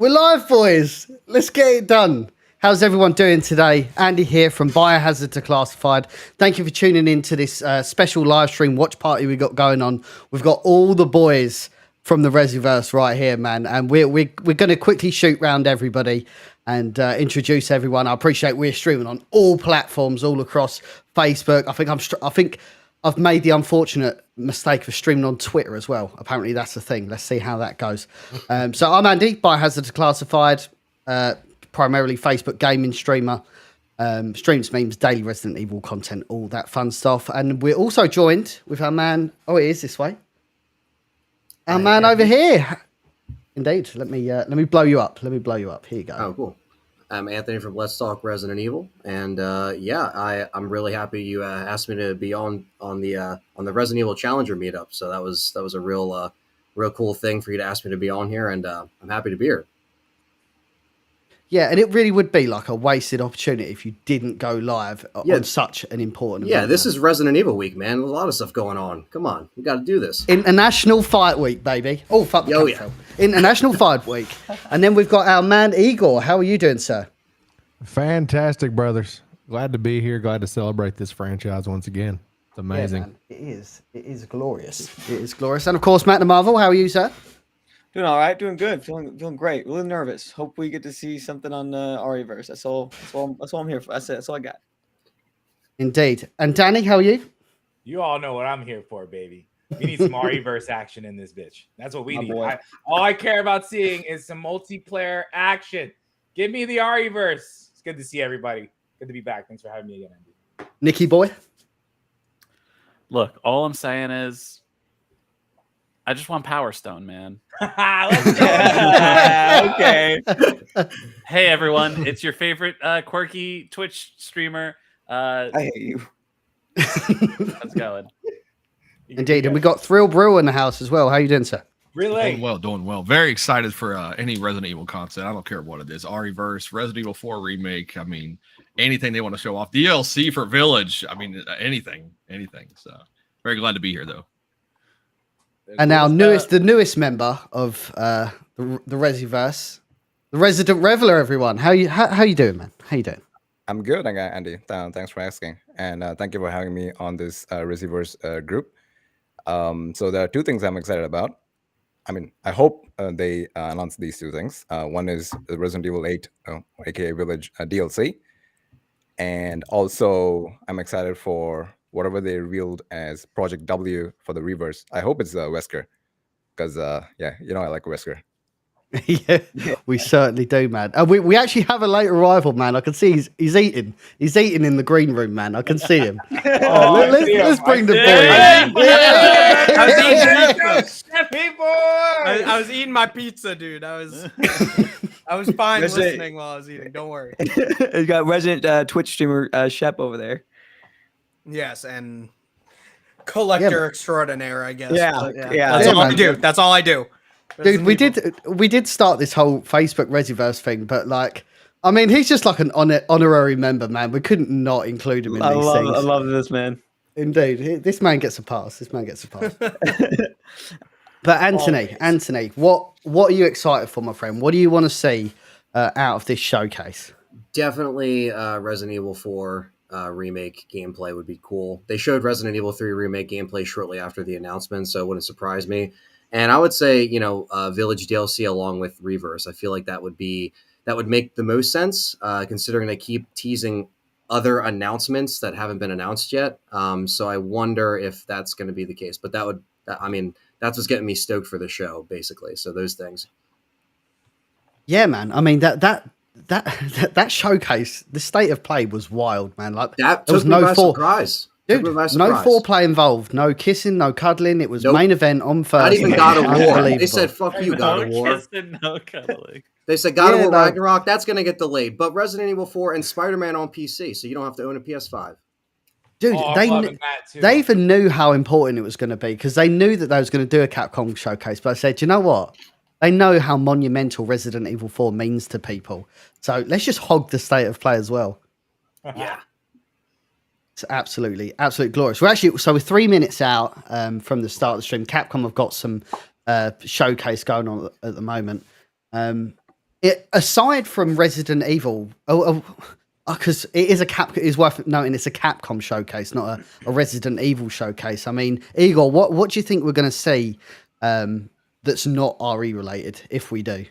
We're live, boys. Let's get it done. How's everyone doing today? Andy here from Biohazard to Classified. Thank you for tuning in to this special live stream watch party we got going on. We've got all the boys from the Resiverse right here, man, and we're going to quickly shoot round everybody and introduce everyone. I appreciate we're streaming on all platforms, all across Facebook. I think I've made the unfortunate mistake of streaming on Twitter as well. Apparently that's the thing. Let's see how that goes. So I'm Andy, Biohazard to Classified, primarily Facebook gaming streamer. Streams, memes, daily Resident Evil content, all that fun stuff. And we're also joined with our man. Oh, it is this way. Our man over here. Indeed. Let me blow you up. Let me blow you up. Here you go. Oh, cool. I'm Anthony from Let's Talk Resident Evil, and I'm really happy you asked me to be on the Resident Evil Challenger meetup. So that was a real cool thing for you to ask me to be on here, and I'm happy to be here. Yeah, and it really would be like a wasted opportunity if you didn't go live on such an important event. Yeah, this is Resident Evil week, man. There's a lot of stuff going on. Come on, we got to do this. International Fight Week, baby. Oh, fuck. Oh, yeah. International Fight Week. And then we've got our man, Igor. How are you doing, sir? Fantastic, brothers. Glad to be here. Glad to celebrate this franchise once again. It's amazing. Yeah, man. It is. It is glorious. It is glorious. And, of course, Matt the Marvel. How are you, sir? Doing all right, doing good, feeling great. Really nervous. Hope we get to see something on RE-verse. That's all I'm here for. That's all I got. Indeed. And Danny, how are you? You all know what I'm here for, baby. We need some RE-verse action in this bitch. That's what we need. All I care about seeing is some multiplayer action. Give me the RE-verse. It's good to see everybody. Good to be back. Thanks for having me again, Andy. Nicky boy. Look, all I'm saying is, I just want Power Stone, man. Let's go. Okay. Hey, everyone. It's your favorite quirky Twitch streamer. I hate you. How's it going? Indeed. And we got Thrill Brew in the house as well. How you doing, sir? Really? Doing well. Very excited for any Resident Evil content. I don't care what it is. RE-verse, Resident Evil 4 remake. I mean, anything they want to show off. DLC for Village. I mean, anything. So very glad to be here, though. And our the newest member of the Resiverse, the Resident Reveler, everyone. How you doing, man? How you doing? I'm good, Andy. Thanks for asking, and thank you for having me on this Resiverse group. So there are two things I'm excited about. I mean, I hope they announce these two things. One is the Resident Evil 8, aka Village DLC, and also I'm excited for whatever they revealed as Project W for the Reverse. I hope it's Wesker, because I like Wesker. Yeah, we certainly do, man. We actually have a late arrival, man. I can see he's eating. He's eating in the green room, man. I can see him. Let's bring the boy in. I was eating my pizza, dude. I was fine listening while I was eating. Don't worry. You got resident Twitch streamer Shep over there. Yes, and collector extraordinaire, I guess. Yeah. That's all I do. That's all I do. Dude, we did start this whole Facebook Resiverse thing, but like, I mean, he's just like an honorary member, man. We couldn't not include him in these things. I love this man. Indeed, this man gets a pass. But Anthony, what are you excited for, my friend? What do you want to see out of this showcase? Definitely Resident Evil 4 remake gameplay would be cool. They showed Resident Evil 3 remake gameplay shortly after the announcement, so it wouldn't surprise me. And I would say, Village DLC along with Reverse. I feel like that would make the most sense, considering they keep teasing other announcements that haven't been announced yet. So I wonder if that's going to be the case. But that's what's getting me stoked for the show, basically. So those things. Yeah, man. I mean, that showcase, the state of play was wild, man. Like that took me by surprise. Dude, no foreplay involved, no kissing, no cuddling. It was main event on Thursday. Not even God of War. They said, fuck you, God of War. Kissing, no cuddling. They said God of War Ragnarok, that's going to get delayed. But Resident Evil 4 and Spider-Man on PC, so you don't have to own a PS5. Dude, they even knew how important it was going to be, because they knew that they was going to do a Capcom showcase. But I said, you know what? They know how monumental Resident Evil 4 means to people. So let's just hog the state of play as well. Yeah. It's absolutely glorious. We're 3 minutes out from the start of the stream. Capcom have got some showcase going on at the moment. aside from Resident Evil, because it is it's worth noting it's a Capcom showcase, not a Resident Evil showcase. I mean, Igor, what do you think we're going to see that's not RE related if we do?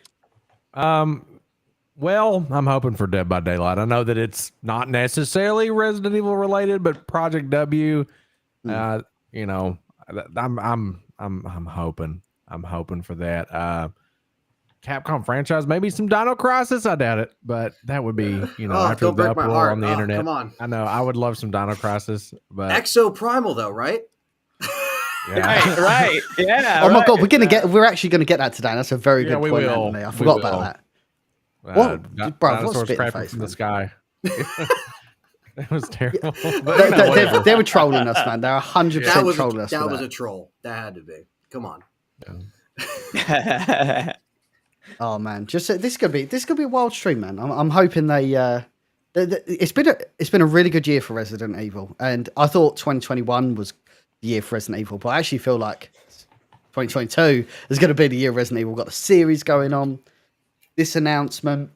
Well, I'm hoping for Dead by Daylight. I know that it's not necessarily Resident Evil related, but Project W, you know, I'm hoping for that. Capcom franchise, maybe some Dino Crisis. I doubt it, but that would be, you know, after the uproar on the internet. Come on. I know I would love some Dino Crisis, but Exo Primal though, right? yeah. Right. Yeah. Oh my god, we're actually gonna get that today. That's a very good we point, will. Anthony. I forgot about that. What, bro? What's Dinosaurs spitting crapping face, from man? the sky. It was terrible. But, you know, whatever. They were trolling us, man. They're 100% trolling us. That was a troll. That had to be. Come on. Oh man, just this could be a wild stream, man. I'm hoping it's been a really good year for Resident Evil, and I thought 2021 was the year for Resident Evil, but I actually feel like 2022 is going to be the year Resident Evil. We've got a series going on. This announcement,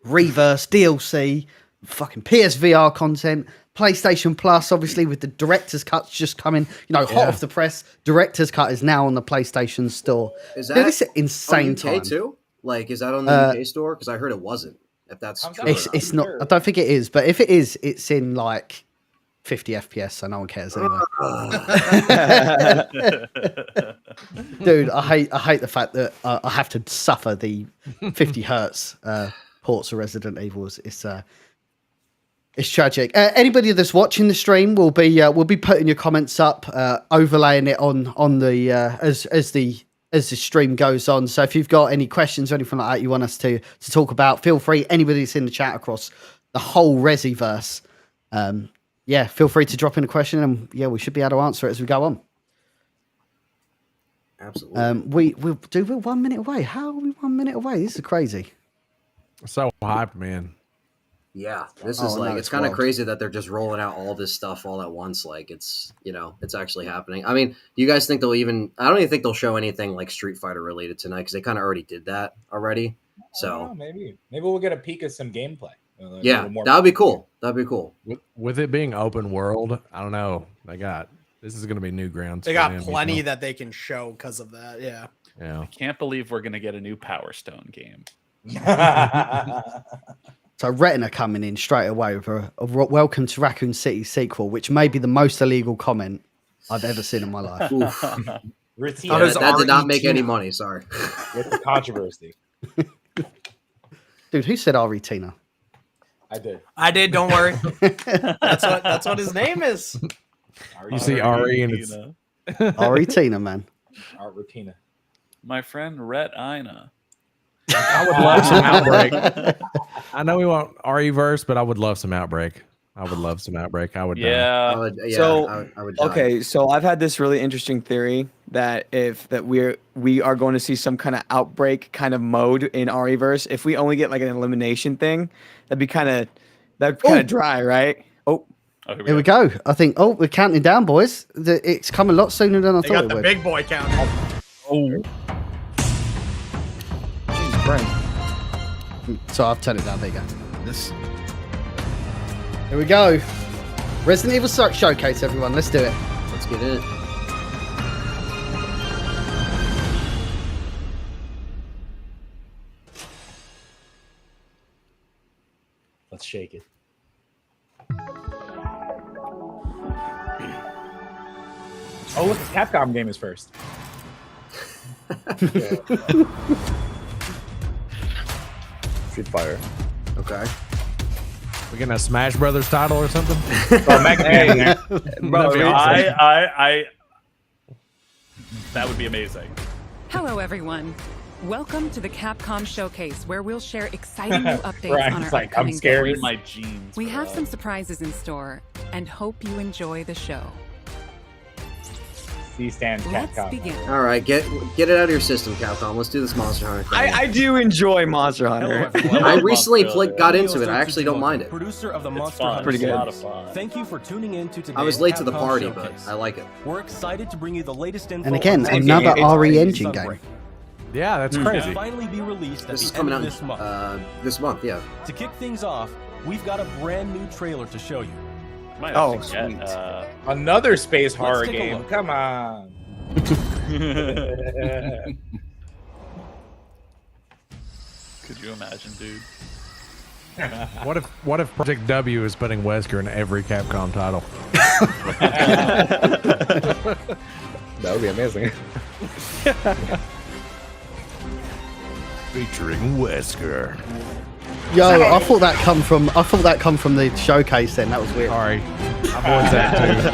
Reverse DLC, fucking PSVR content, PlayStation Plus, obviously with the director's cuts just coming, you know, hot off the press. Director's cut is now on the PlayStation Store. Is that this is insane on UK time too? Like, is that on the UK store? Because I heard it wasn't. If that's true, it's not. I don't think it is, but if it is, it's in like 50 FPS, so no one cares anyway. Dude, I hate the fact that I have to suffer the 50 hertz ports of Resident Evil. It's tragic. Anybody that's watching the stream will be putting your comments up, overlaying it on the as the stream goes on. So if you've got any questions or anything like that you want us to talk about, feel free. Anybody that's in the chat across the whole Resiverse, feel free to drop in a question, and we should be able to answer it as we go on. Absolutely. We're 1 minute away. How are we 1 minute away? This is crazy. So hyped, man. Yeah, this is it's kind of crazy that they're just rolling out all this stuff all at once. Like it's actually happening. I mean, do you guys think they'll even? I don't even think they'll show anything like Street Fighter related tonight because they kind of already did that already. So maybe we'll get a peek of some gameplay. Yeah, that would be cool. That'd be cool. With it being open world, I don't know. This is going to be new grounds. They got plenty that they can show because of that. Yeah. I can't believe we're going to get a new Power Stone game. So Retina coming in straight away with a Welcome to Raccoon City sequel, which may be the most illegal comment I've ever seen in my life. That did not make any money. Sorry. With the controversy. Dude, who said Retina? I did. Don't worry. That's what his name is. You see Ari and it's Retina, man. Retina. My friend Rhett Ina. I would love some Outbreak. I know we want RE-verse, but I would love some Outbreak. I would. I would. Okay, so I've had this really interesting theory that we are going to see some kind of Outbreak kind of mode in RE-verse. If we only get like an elimination thing, that'd kind of dry, right? Here we go. I think. We're counting down, boys. It's come a lot sooner than I thought it would. Got the big boy counter. Jesus Christ. So I've turned it down. There you go. Here we go. Resident Evil Showcase, everyone. Let's do it. Let's get it. Let's shake it. Oh, look, the Capcom game is first. Street Fighter. Okay. We getting a Smash Brothers title or something? That would be amazing. Hello, everyone. Welcome to the Capcom Showcase, where we'll share exciting new updates on our upcoming games. My jeans. We have some surprises in store, and hope you enjoy the show. C stands Let's Capcom. begin. All right, get it out of your system, Capcom. Let's do this Monster Hunter thing. I do enjoy Monster Hunter. I recently got into it. I actually don't mind it. Producer of the Monster fun. Hunter Pretty good. It's a lot of fun. Thank you for tuning in to today's I was late to the Capcom party, Showcase. but I like it. We're excited to bring you the latest info. And again, on another Sunbreak. RE engine game. Yeah, that's will crazy. finally be released at This is the end coming of out this month. this month. Yeah. To kick things off, we've got a brand new trailer to show you. Might Oh, have to get, sweet. Another space Let's horror take a game. look. Come on. Could you imagine, dude? What if Project W is putting Wesker in every Capcom title? That would be amazing. Featuring Wesker. Yo, I thought that come from the showcase. Then that was weird. Sorry, I've always that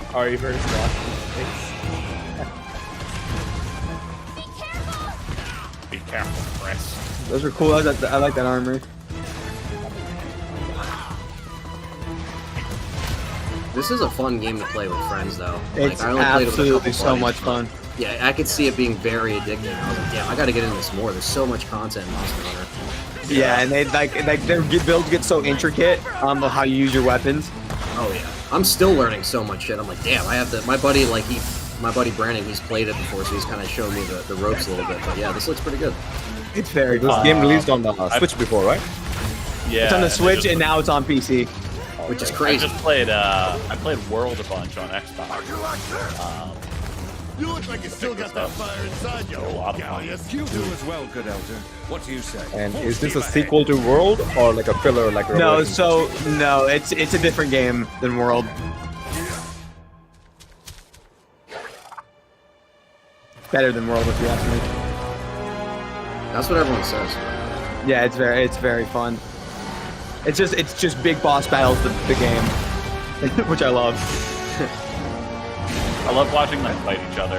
too. Ari versus Be careful, Chris. Those are cool. I like that armor. This is a fun game to play with friends, though. It's I only played it with a absolutely couple so buddies, much but fun. Yeah, I could see it being very addicting. I was like, damn, I got to get into this more. There's so much content in Monster Hunter. Yeah, and they like their builds get so intricate of how you use your weapons. Oh yeah, I'm still learning so much shit. I'm like, damn, I have to. My buddy, my buddy Brandon, he's played it before, so he's kind of showing me the ropes a little bit. But yeah, this looks pretty good. It's very This fun. game released on the Switch before, right? Yeah. It's on the and Switch and now it's on PC. Which is I crazy. just played. I played World a bunch on Xbox. You look like you still got that fire inside you. A lot of fun. You do as well, good elder. What do you say? And is this a sequel to World or like a filler like No, Revelation? no, it's a different game than World. Better than World, if you ask me. That's what everyone says. Yeah, it's very fun. It's just big boss battles, the game, which I love. I love watching them fight each other.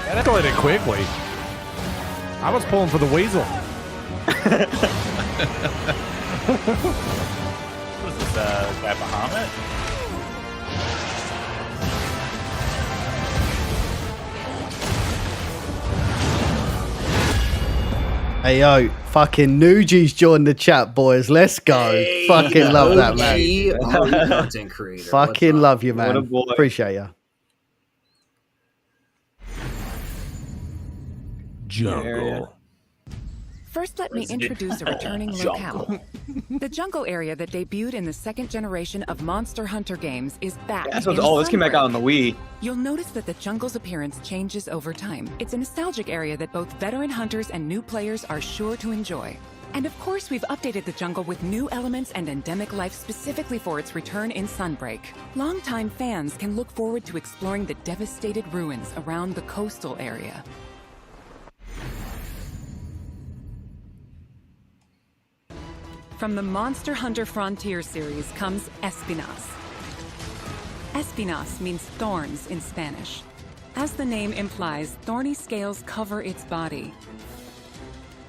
And I played it quickly. I was pulling for the weasel. What is this, guy Bahamut? Hey yo, fucking Nuji's joined the chat, boys. Let's go. Hey, fucking love that, man. OG content creator. Fucking What's up? love you, What a man. boy. Appreciate you. Jungle. First, let me introduce a returning locale. The jungle area that debuted in the second generation of Monster Hunter games is back. Yeah, in this came back out on the Wii. You'll notice that the jungle's appearance changes over time. It's a nostalgic area that both veteran hunters and new players are sure to enjoy. And of course, we've updated the jungle with new elements and endemic life specifically for its return in Sunbreak. Longtime fans can look forward to exploring the devastated ruins around the coastal area. From the Monster Hunter Frontier series comes Espinas. Espinas means thorns in Spanish. As the name implies, thorny scales cover its body.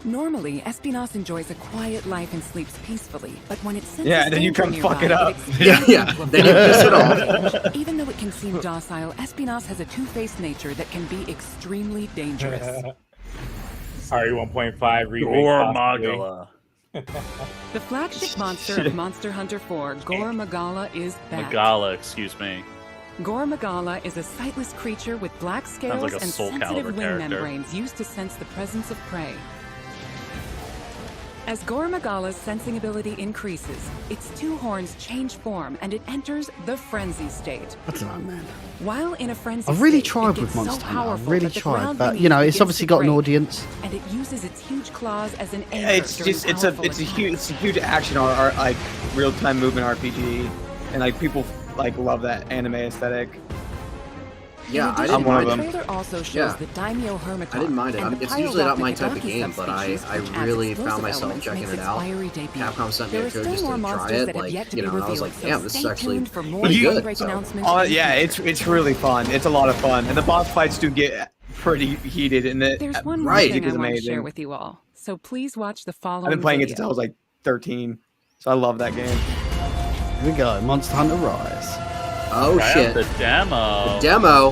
Normally, Espinas enjoys a quiet life and sleeps peacefully, but when it senses Yeah, and then you danger come fuck nearby, it up. Yeah, then you piss it off. Even though it can seem docile, Espinas has a two-faced nature that can be extremely dangerous. Ari 1.5 remake. Or possibly. Magala. The flagship monster of Monster Hunter 4, Gore Magala, is back. Magala, excuse me. Gore Magala is a sightless creature with black scales like a and Soul Calibur sensitive wing character. membranes used to sense the presence of prey. As Gore Magala's sensing ability increases, its two horns change form and it enters the frenzy state. I don't know, man. While in a frenzy I've really state, tried it with gets Monster so Hunter. powerful I've really that the tried, ground but beneath you know, it's begins obviously to got an break, audience. and it uses its huge claws as an anchor It's during just it's a powerful huge action like real time movement RPG, and like people like love that anime aesthetic. Yeah, I In didn't addition, mind the it. trailer also shows Yeah. the Daimyo Hermitage. I didn't mind it. and the It's usually not my type of Pyrodactyl game, but I species, which adds really explosive found myself elements, checking makes it its out. fiery debut. Capcom sent me There a are code still just more to try monsters it, that have yet to you be know, and I was revealed, like, so damn, this is stay actually tuned for more pretty good. Sunbreak So. announcements. Oh in the yeah, future. it's really fun. It's a lot of fun, and the boss fights do get pretty heated. And There's one more right, thing I is want to amazing. share with you all, so please watch the following I've been playing it video. since I was like 13, so I love that game. Here we go, Monster Hunter Rise. Oh I shit! have the demo. Demo.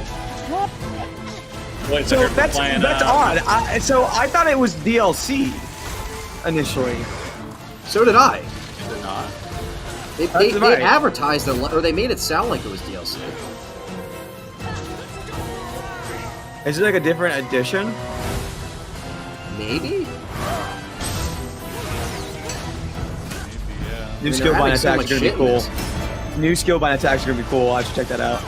Wait, So you're that's playing, odd. So I thought it was DLC initially. So did I. Is it not? They right. advertised it, or they made it sound like it was DLC. Is it like a different edition? Maybe. New skill bind attacks are gonna be cool. New skill bind attacks are gonna be cool. I should check that out.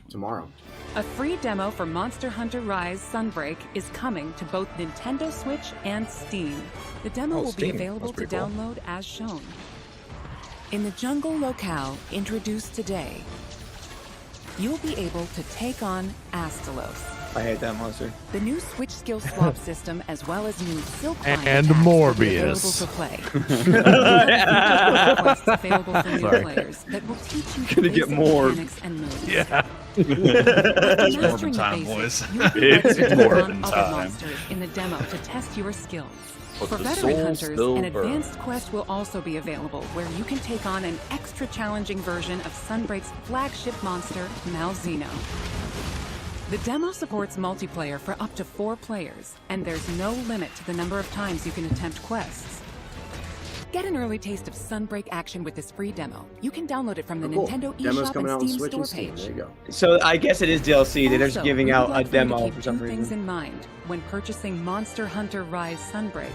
Tomorrow. A free demo for Monster Hunter Rise Sunbreak is coming to both Nintendo Switch and Steam. The demo will be available to download as shown. In the jungle locale introduced today, you'll be able to take on Astalos. I hate that monster. The new Switch skill swap system, as well as new Silk Line And attacks will be Morbius. available to play. Quests available for new players that will teach you Gonna get more. mechanics and moves. Yeah. It's Morbid time, boys. It's Morbid time. monsters in the demo to test your skills. But For the veteran soul hunters, still an burns. advanced quest will also be available where you can take on an extra challenging version of Sunbreak's flagship monster, Malzeno. The demo supports multiplayer for up to 4 players, and there's no limit to the number of times you can attempt quests. Get an early taste of Sunbreak action with this free demo. You can download it from the Cool. Nintendo Demo's eShop coming out and on Steam Switch store and Steam. page. There you go. So I guess it is DLC. They're just Also, giving we out would a like for you to demo keep for some two things reason. in mind when purchasing Monster Hunter Rise Sunbreak,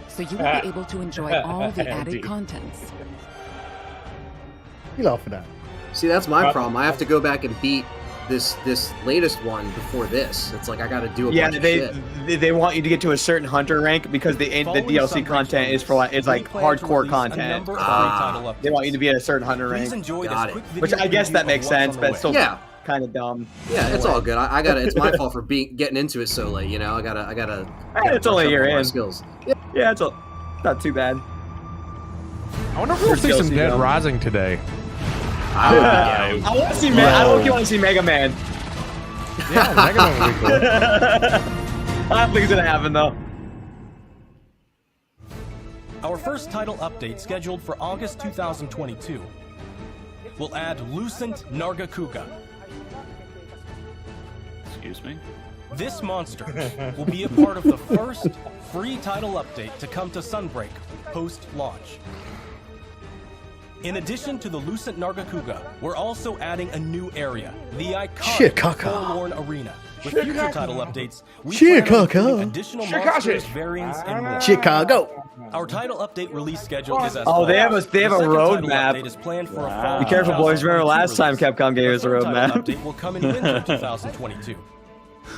so you will be able to enjoy all the added Indeed. contents. You laughing at? See, that's my problem. I have to go back and beat this latest one before this. It's like I got to do a bunch of shit. they want you to get to a certain hunter rank because the DLC content is for like hardcore content. They want you to be at a certain hunter rank. Got it. Which I guess that makes sense, but it's still Yeah. kind of dumb. Yeah, it's all good. I got to It's my fault for getting into it so late. You know, I gotta. It's only a year in. Skills. Yeah, it's not too bad. I wonder if we'll see some DLC Dead demo. Rising today. I want to see. I don't want to see Mega Man. Yeah, Mega Man would be cool. I don't think it's gonna happen though. Our first title update, scheduled for August 2022, will add Lucent Nargacuga. Excuse me? This monster will be a part of the first free title update to come to Sunbreak post-launch. In addition to the Lucent Nargacuga, we're also adding a new area, the iconic Shikaka. Forlorn Arena. With future title updates, we Shikaka. plan on including additional monsters, variants, and more. Chicago. Our title update release schedule is as Oh, they have a follows. they have a The second title roadmap. update is planned for a fall Be careful, boys. Remember 2022 last time release. Capcom gave us a The third title roadmap. update will come in winter 2022.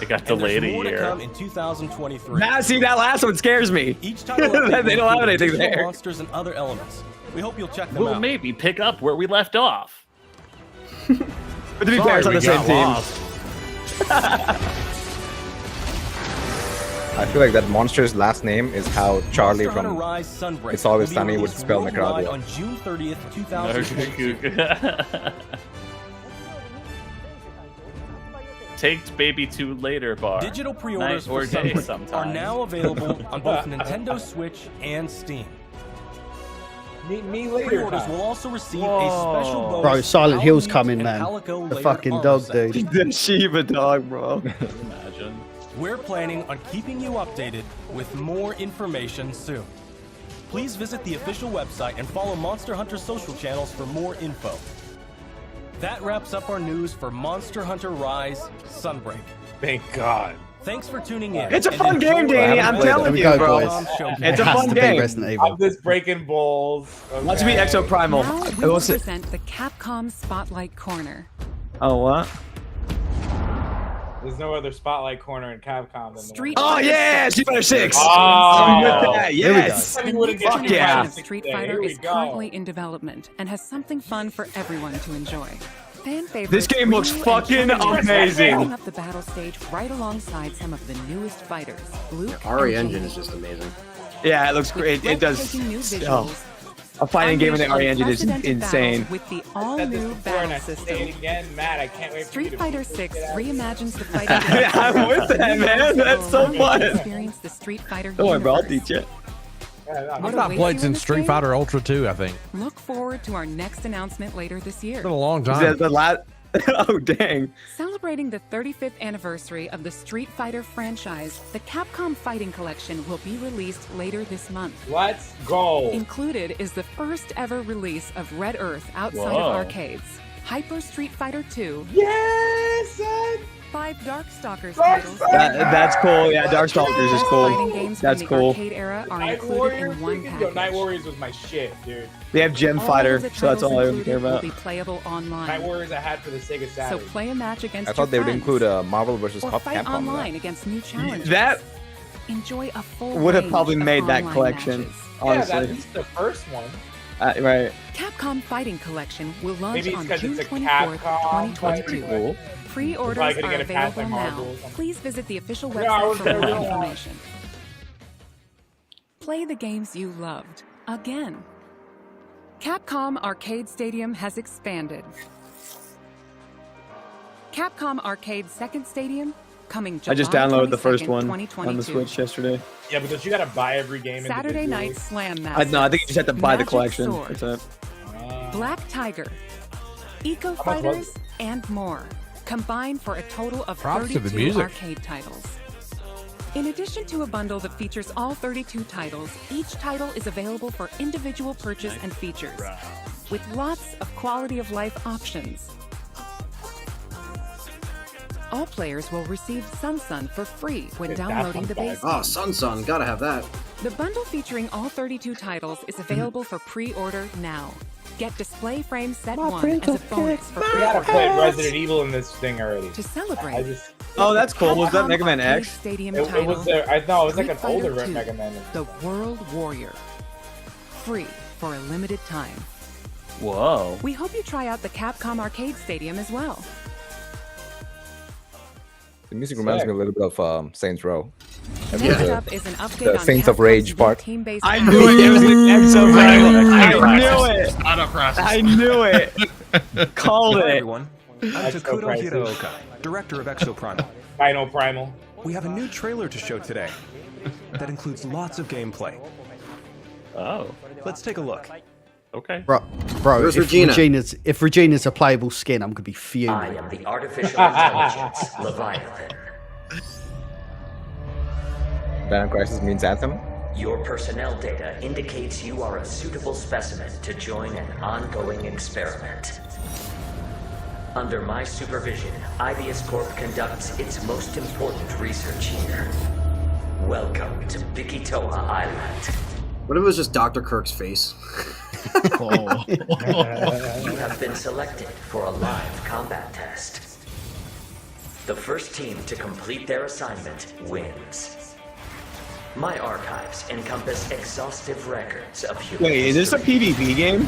It got And delayed there's a more to year. come in 2023. Nah, see that last one scares me. Each title update They don't will have include anything additional there. monsters and other elements. We hope you'll check them We'll out. maybe pick up where we left off. But to be fair, it's on we the same got team. lost. I feel like that monster's last name is how Charlie Monster Hunter from Rise Sunbreak It's Always will be Sunny would released spell worldwide Nicaragua. on June 30th, 2022. Take baby to later bar. Digital pre-orders Night or for day Sunbreak are sometimes. now available on both Nintendo Switch and Steam. Meet me later. Pre-orders will also receive a special bonus. Bro, Silent Hill's Halloween coming, and man. Calico The layered fucking armor dog, set. dude. The Shiva dog, bro. Imagine. We're planning on keeping you updated with more information soon. Please visit the official website and follow Monster Hunter social channels for more info. That wraps up our news for Monster Hunter Rise Sunbreak. Thank God. Thanks for tuning in. It's a and fun enjoy game, the Danny. rest I'm of telling the you, bro. Capcom showcase. It's a Has fun to be game. Resident Evil. I'm just breaking balls. Let's be Exo Primal. Now we It will was- present the Capcom Spotlight Corner. Oh, what? There's no other spotlight corner in Capcom than Street Oh, Fighter yeah! 6. Street Fighter 6! Oh. I'm with that, Here we go. yes! The Would've next given Fuck yeah. generation of Street Fighter Here we is go. currently in development and has something fun for everyone to enjoy. Fan favorites This game looks Ryu and fucking Chun-Li amazing. lighting up the battle stage right alongside some of the newest fighters. Luke RE and engine Jade. is just amazing. Yeah, it looks With great. It does. breathtaking new Oh, visuals, a fighting game in the unleash RE engine is unprecedented insane. battles with the Said this all-new before and battle I say system. it again, Matt. I can't wait for you Street to Fighter 6 reimagines the fighting Yeah, I'm with that, man. That's so fun. Experience the Street Fighter Don't worry, bro. I'll universe. teach you. What I've not awaits played you in since this Street game? Fighter Ultra 2, I think. Look forward to our next announcement later this year. It's been a long The, time. the, la- Oh, dang. Celebrating the 35th anniversary of the Street Fighter franchise, the Capcom Fighting Collection will be released later this month. Let's go. Included is the first ever release of Red Earth outside of arcades, Hyper Street Fighter 2, Yes, son. 5 Darkstalkers titles. That's cool. Yeah, Darkstalkers is Fighting cool. games That's from the cool. arcade era are Night included Warriors, in one freaking- package. Yo, Night Warriors was my shit, dude. They have Gem All Fighter, of the so that's all I titles really care included about. will be playable online. Night Warriors I had for the Sega So Saturn. play a match against I thought they your would friends, include Marvel versus or fight Capcom. online against new challenges. That Enjoy a full would have range probably of made that online collection, matches. Yeah, honestly. at least the first one. Right. Capcom Fighting Collection will launch Maybe it's on 'cause June it's a 24th, Capcom 2022. Cool. Pre-orders Probably gonna are get it past available my now. Marvel or something. Please visit the official Yeah, I website was for there more real long. information. Play the games you loved again. Capcom Arcade Stadium has expanded. Capcom Arcade Second Stadium coming July I just downloaded the 22nd, first one on 2022. the Switch yesterday. Yeah, but don't you gotta buy every game Saturday individually? Night Slam I Masters. no, I think you just have to buy the Magic collection. Sword, That's it. Black Tiger, Eco much was Fighters, and more. Combined for a total of Props to the 32 music. arcade titles. In addition to a bundle that features all 32 titles, each title is available for individual purchase and features, with lots of quality of life options. All players will receive Sun for free when Dude, that downloading the fun base Oh, game. Sun, gotta have that. The bundle featuring all 32 titles is available for pre-order now. Get Display Frame Set 1 as a bonus for We gotta pre-order. play Resident Evil in this thing already. To I celebrate, just, Oh, that's cool. Was that Capcom Mega Man Arcade X? Stadium it title, was I thought it was like an Street Fighter older 2, Mega Man. The World Warrior. Free for a limited time. Whoa. We hope you try out the Capcom Arcade Stadium as well. The music reminds me a little bit of Saints Row. Next the- up is an update the on Saints of Capcom's Rage new part. team-based I knew it. It was an Exo I knew it. Auto process. I knew it. Called Hi it. everyone, I'm Exo Takuto Crisis. Hiraoka, director of Exo Primal. Final Primal. We have a new trailer to show today that includes lots of gameplay. Oh. Let's take a look. Okay. Bro, Where's if Regina? if Regina's a playable skin, I'm gonna be fuming. I am the artificial intelligence, Leviathan. Banner Crisis means Anthem. Your personnel data indicates you are a suitable specimen to join an ongoing experiment. Under my supervision, Ibius Corp conducts its most important research here. Welcome to Bikitoa Island. What if it was just Dr. Kirk's face? Oh. You have been selected for a live combat test. The first team to complete their assignment wins. My archives encompass exhaustive records of human Wait, is this a history. PvP game?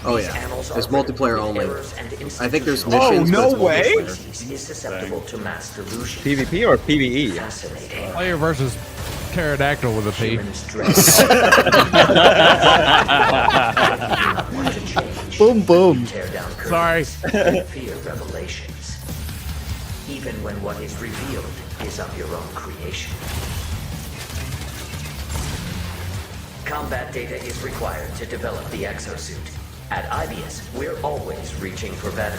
Oh These yeah, annals it's are multiplayer riddled with only. errors and I think there's institutional missions. no but way. it's multiplayer. species is susceptible to mass delusion. PvP or PvE? Fascinating. Player versus pterodactyl with a P. Humans dread. Do not want to change. Boom, boom. Tear down Sorry. curtains and fear revelations. Even when what is revealed is of your own creation. Combat data is required to develop the exosuit. At Ibius, we're always reaching for better.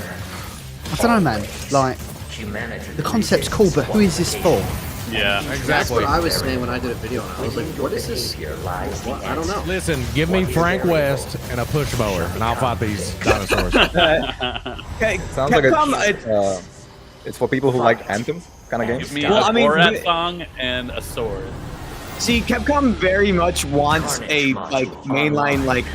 I don't know, man. Like, Humanity. the concept's cool, but who is this for? Yeah. That's what I was saying when I did a video on it. I was like, what is this? Lies the What? I don't know. Listen, give me Frank West and a push mower, and I'll fight these dinosaurs. Okay, Sounds like Capcom, it's for people who like Anthem kind of Give games. me Well, a I mean, Borat the- song and a sword. see, Capcom very much wants a like mainline like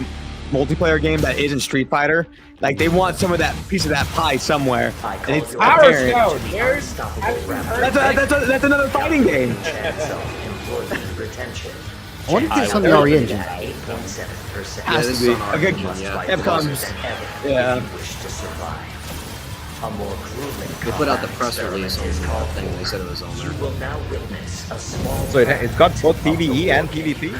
multiplayer game that isn't Street Fighter. Like they want some of that piece of that pie somewhere. And it's Power apparent. Stone, dude. That's another fighting game. Employee retention. I wonder if it's on the RE engine. At 8.7%. Yeah, this is on our Okay, one, yeah. Capcom's. Yeah. If you wish to survive. A more grueling They put out the combat press release on experiment is that called thing. They said it was on You there. will now witness a small. So it's got both PvE and PvP,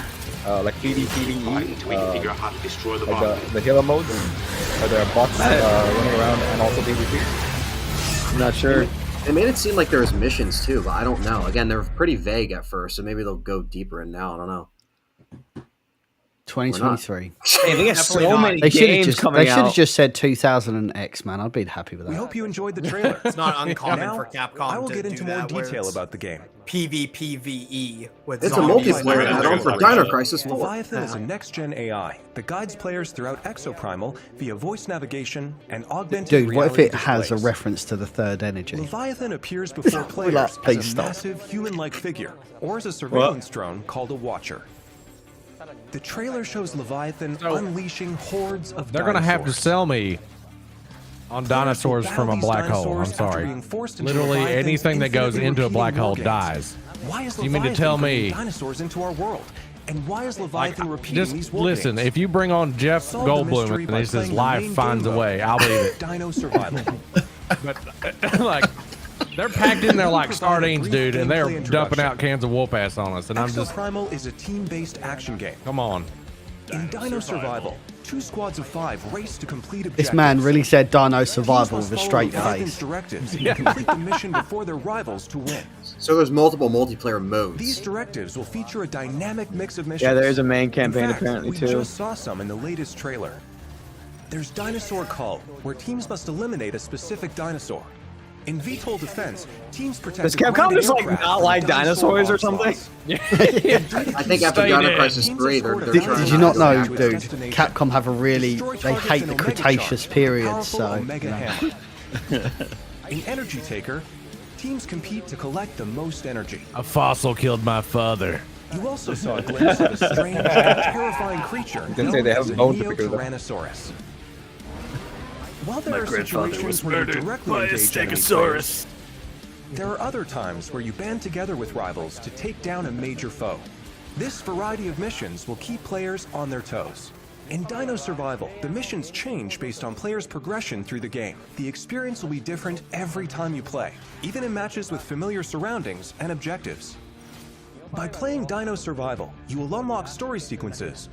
like PvE, like the hero mode, where there are bots running around, and also PvP. I'm not sure. They made it seem like there was missions too, but I don't know. Again, they're pretty vague at first, so maybe they'll go deeper in now. I don't know. 2023. Hey, they got Definitely so not. many They should have games just coming out. said 2000 and X, man. I'd be happy with We that. hope you enjoyed the trailer. It's not uncommon Now, for Capcom I will to get do into more that, where detail it's about the game. PvPvE with It's a zombies. multiplayer add-on for Dino Crisis 4. Leviathan is a next-gen AI that guides players throughout Exoprimal via voice navigation and augmented Dude, what if reality it has a displays. reference to the third energy? Leviathan appears before players Like, as please a stop. massive human-like figure, or as a surveillance drone called a Watcher. The trailer shows Leviathan unleashing hordes of They're gonna have to dinosaurs. sell me on dinosaurs from a black hole. I'm sorry. Literally anything that goes into a black hole dies. Why is You mean to Leviathan tell bringing me? dinosaurs into our world? And why is Leviathan repeating Just these war listen. games? If you bring on Jeff Solve the Goldblum mystery and by he says playing the life main finds a game way, mode, I'll believe it. Dino Survival. But like, they're packed in there like sardines, dude, and they're dumping out cans of whoop ass on us. And I'm just, Exoprimal is a team-based action game. come on. In Dino Survival, 2 squads of 5 race to complete objectives. This man really said Dino Survival Teams with a must straight follow Leviathan's face. directives and complete the mission before their rivals to win. So there's multiple multiplayer modes. These directives will feature a dynamic mix of missions. Yeah, there is a main campaign In fact, apparently we too. just saw some in the latest trailer. There's Dinosaur Cull, where teams must eliminate a specific dinosaur. In VTOL defense, teams protect. Does the Capcom grounded just like aircraft not from like dinosaur dinosaurs or something? onslaughts. I think after Dino Crisis 3, they're Did, trying did you not know, to- dude? Capcom have a really, they hate the Cretaceous period, Powerful so. Omega you know. Hammer. In Energy Taker, teams compete to collect the most energy. A fossil killed my father. You also saw a glimpse of a strange, terrifying creature You can say they known have as a bone to pick it up. Neo-Tyrannosaurus. While there My are grandfather was situations where you murdered directly by a engage enemy Stegosaurus. players, there are other times where you band together with rivals to take down a major foe. This variety of missions will keep players on their toes. In Dino Survival, the missions change based on players' progression through the game. The experience will be different every time you play, even in matches with familiar surroundings and objectives. By playing Dino Survival, you will unlock story sequences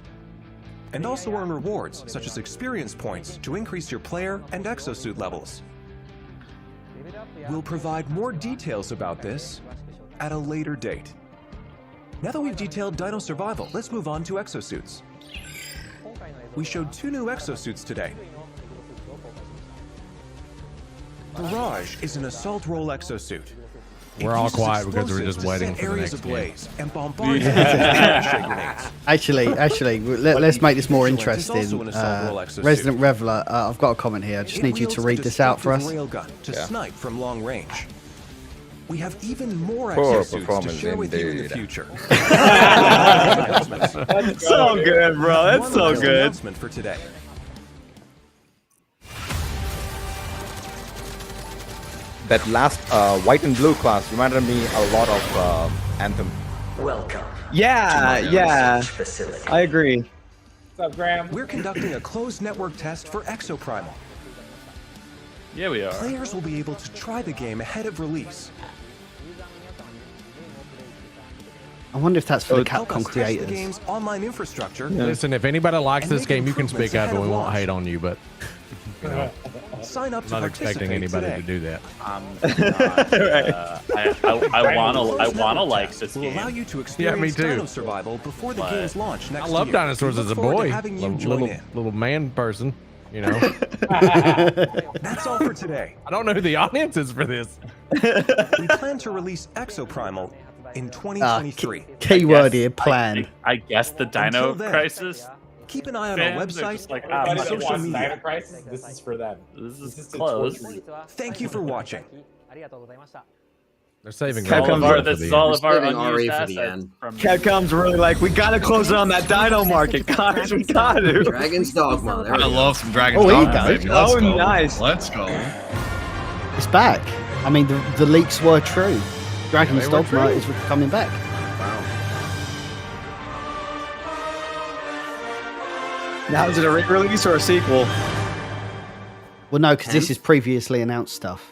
and also earn rewards such as experience points to increase your player and exosuit levels. We'll provide more details about this at a later date. Now that we've detailed Dino Survival, let's move on to exosuits. We showed 2 new exosuits today. Barrage is an assault role exosuit. It We're all uses quiet because we're explosives just to waiting set for the areas next ablaze game. and bombard enemies with ricochet grenades. Actually, let's make this more Vigilant is also interesting. an assault role exosuit. Resident Reveler, I've got a comment here. I just It need you to wields a read this out for us. destructive railgun to snipe from long range. We have even more Poor exosuits to performance share with you in the indeed. future. That's so good, bro. That's One so last good. announcement for today. That last white and blue class reminded me a lot of Anthem. Welcome. Yeah, yeah. Research facility. I agree. What's up, Graham? We're conducting a closed network test for Exoprimal. Yeah, we are. Players will be able to try the game ahead of release. I wonder if that's for the Help Capcom us test the creators. game's online infrastructure. Listen, if anybody likes And this make game, you can speak up improvements and we ahead of won't launch. hate on you, but you know, Sign up I'm to not expecting participate anybody today. to do that. I wanna like this Will allow game. you to Yeah, experience me too. Dino Survival before the But game's launch next I love year. dinosaurs We as a look forward to boy. having you join in. Little man person, you know. That's all for today. I don't know who the audience is for this. We plan to release Exoprimal in 2023. Keyword here, plan. I guess the Until Dino then, Crisis. Keep an eye on our Fans are website just like, and Everybody that social wants media. Dino Crisis, this is for them. This is to close. torture you. Thank you for watching. They're saving This is all of our, this is all of our Saving RE unused for the assets. end. From Capcom's really like, we gotta close it on that Dino market, guys. We gotta. Dragon's Dogma. There we I go. love some Dragon's Oh, here you Dogma, go. baby. Let's Oh, go. nice. Let's go. It's back. I mean, the leaks were true. Dragon's They were Dogma true. is coming back. Now is it a re-release or a sequel? Well, no, because this is previously announced stuff.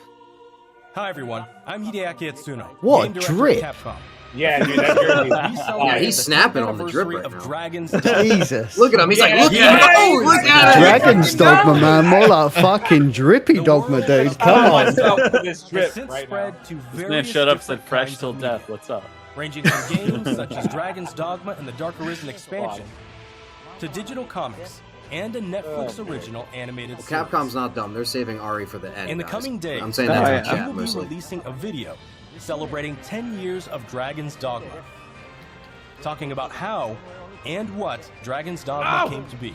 Hi everyone, I'm Hideaki Itsuno. What game director drip? of Capcom. Yeah, dude, that's your We dude. celebrate he's the snapping 10th on the drip anniversary right of now. Dragon's Jesus. Look at him. He's like, look Yeah. at him. Oh, look at him. Dragon's Dogma, man. More like fucking drippy Dogma, dude. Come on. This has drip since right now. spread to This man various showed up, said different fresh kinds till of media, death. What's up? ranging from games such as Dragon's Dogma and the Dark Arisen expansion, to digital comics and a Netflix original animated series. Capcom's not dumb. They're saving Ari for the end. In the guys. coming days, I'm saying that in we chat will be mostly. releasing a video celebrating 10 years of Dragon's Dogma, talking about how and what Dragon's Dogma came to be.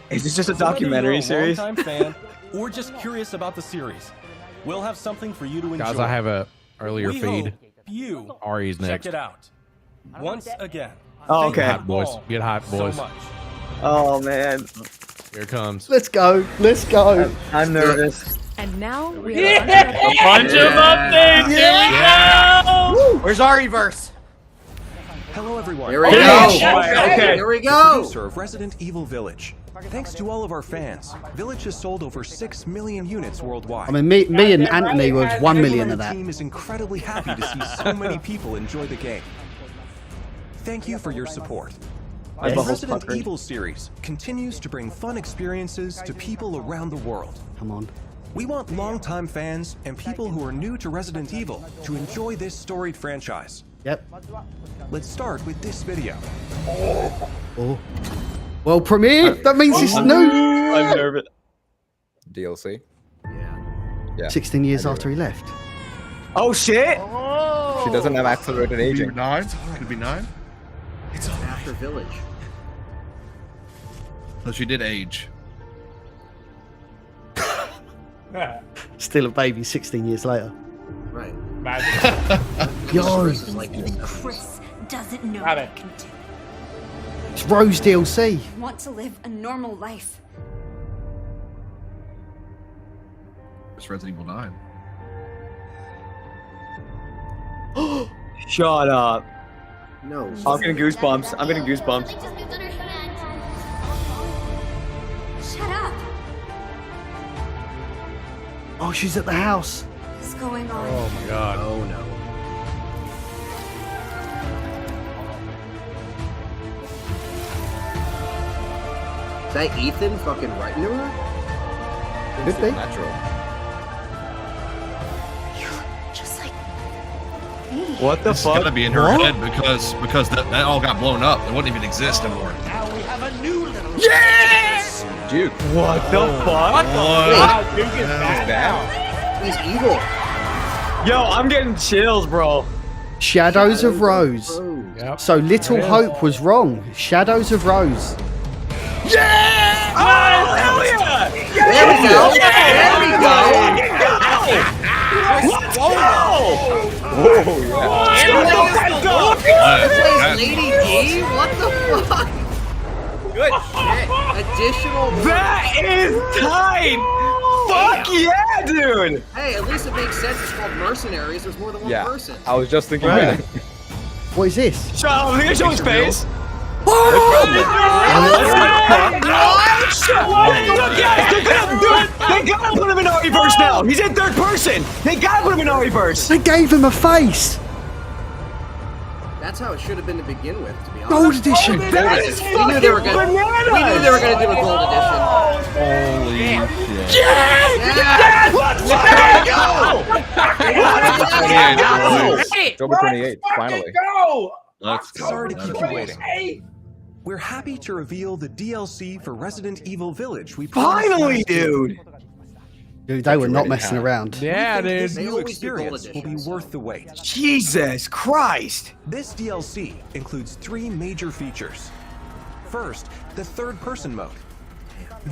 Is this just a So whether documentary you're a series? longtime fan or just curious about the series, we'll have something for you to enjoy. Guys, I have a earlier We feed. hope you Ari's check next. it out. Once again. Oh, thank okay. you Hot boys. all Get hot, so boys. much. Oh man, Here it comes. Let's go. Let's go. I'm nervous. And now we are A bunch of updates. Here we go. Where's Ariverse? Hello, everyone. Here we go. Okay. Here we The go. producer of Resident Evil Village. Thanks to all of our fans, Village has sold over 6 million units worldwide. I mean, me and Anthony was 1 million of The that. team is incredibly happy to see so many people enjoy the game. Thank you for your support. My The butthole's Resident puckering. Evil series continues to bring fun experiences to people around the world. Come on. We want longtime fans and people who are new to Resident Evil to enjoy this storied franchise. Yep. Let's start with this video. Oh. Well, premiere. That means it's new. I'm nervous. DLC. Yeah. 16 years after he left. Oh shit! She doesn't have accelerated Could be aging. 9. Could be 9. It's after Village. So she did age. Still a baby 16 years later. Right. Yo, This is like Chris doesn't know Got what it. he can do. it's Rose DLC. I want to live a normal life. It's Resident Evil 9. Shut up. no. I'm getting goosebumps. I'm getting goosebumps. Shut up. Oh, she's at the house. What's going on? Oh my god. Oh no. Is that Ethan fucking writing to her? Could be. Natural. Just like me. What the This fuck? has got to be in her head because that all got blown up. It wouldn't even exist anymore. Now we have a new little. Duke. What the fuck? Wow, Duke is back bad. now. He's evil. Yo, I'm getting chills, bro. Shadows of Rose. Yep. So Little Hope was wrong. Shadows of Rose. Oh, hell yeah! There we go. There we go. Let's go! Let's go! Plays Lady D? What the fuck? Good shit. Additional. That is tight! Fuck yeah, dude! Hey, at least it makes sense. It's called Mercenaries. There's more than one Yeah. person. I was just thinking Right. that. What is this? Shut up, look at show his face. Look, guys, they gotta put him in Ariverse now. He's in third person. They gotta put him in Ariverse. They gave him a face. That's how it should have been to begin with, to be honest. Gold edition. That is We knew they were gonna. bananas. We knew they were gonna do a gold edition. Holy shit. Yes! Let's go! October 28th, finally. Go! Let's go. Sorry to keep you waiting. Hey! We're happy to reveal the DLC for Resident Evil Village. We Finally, dude. Dude, they were not messing around. Yeah, dude. This They new always do gold experience will be editions. worth the wait. Jesus Christ. This DLC includes 3 major features. First, the third-person mode.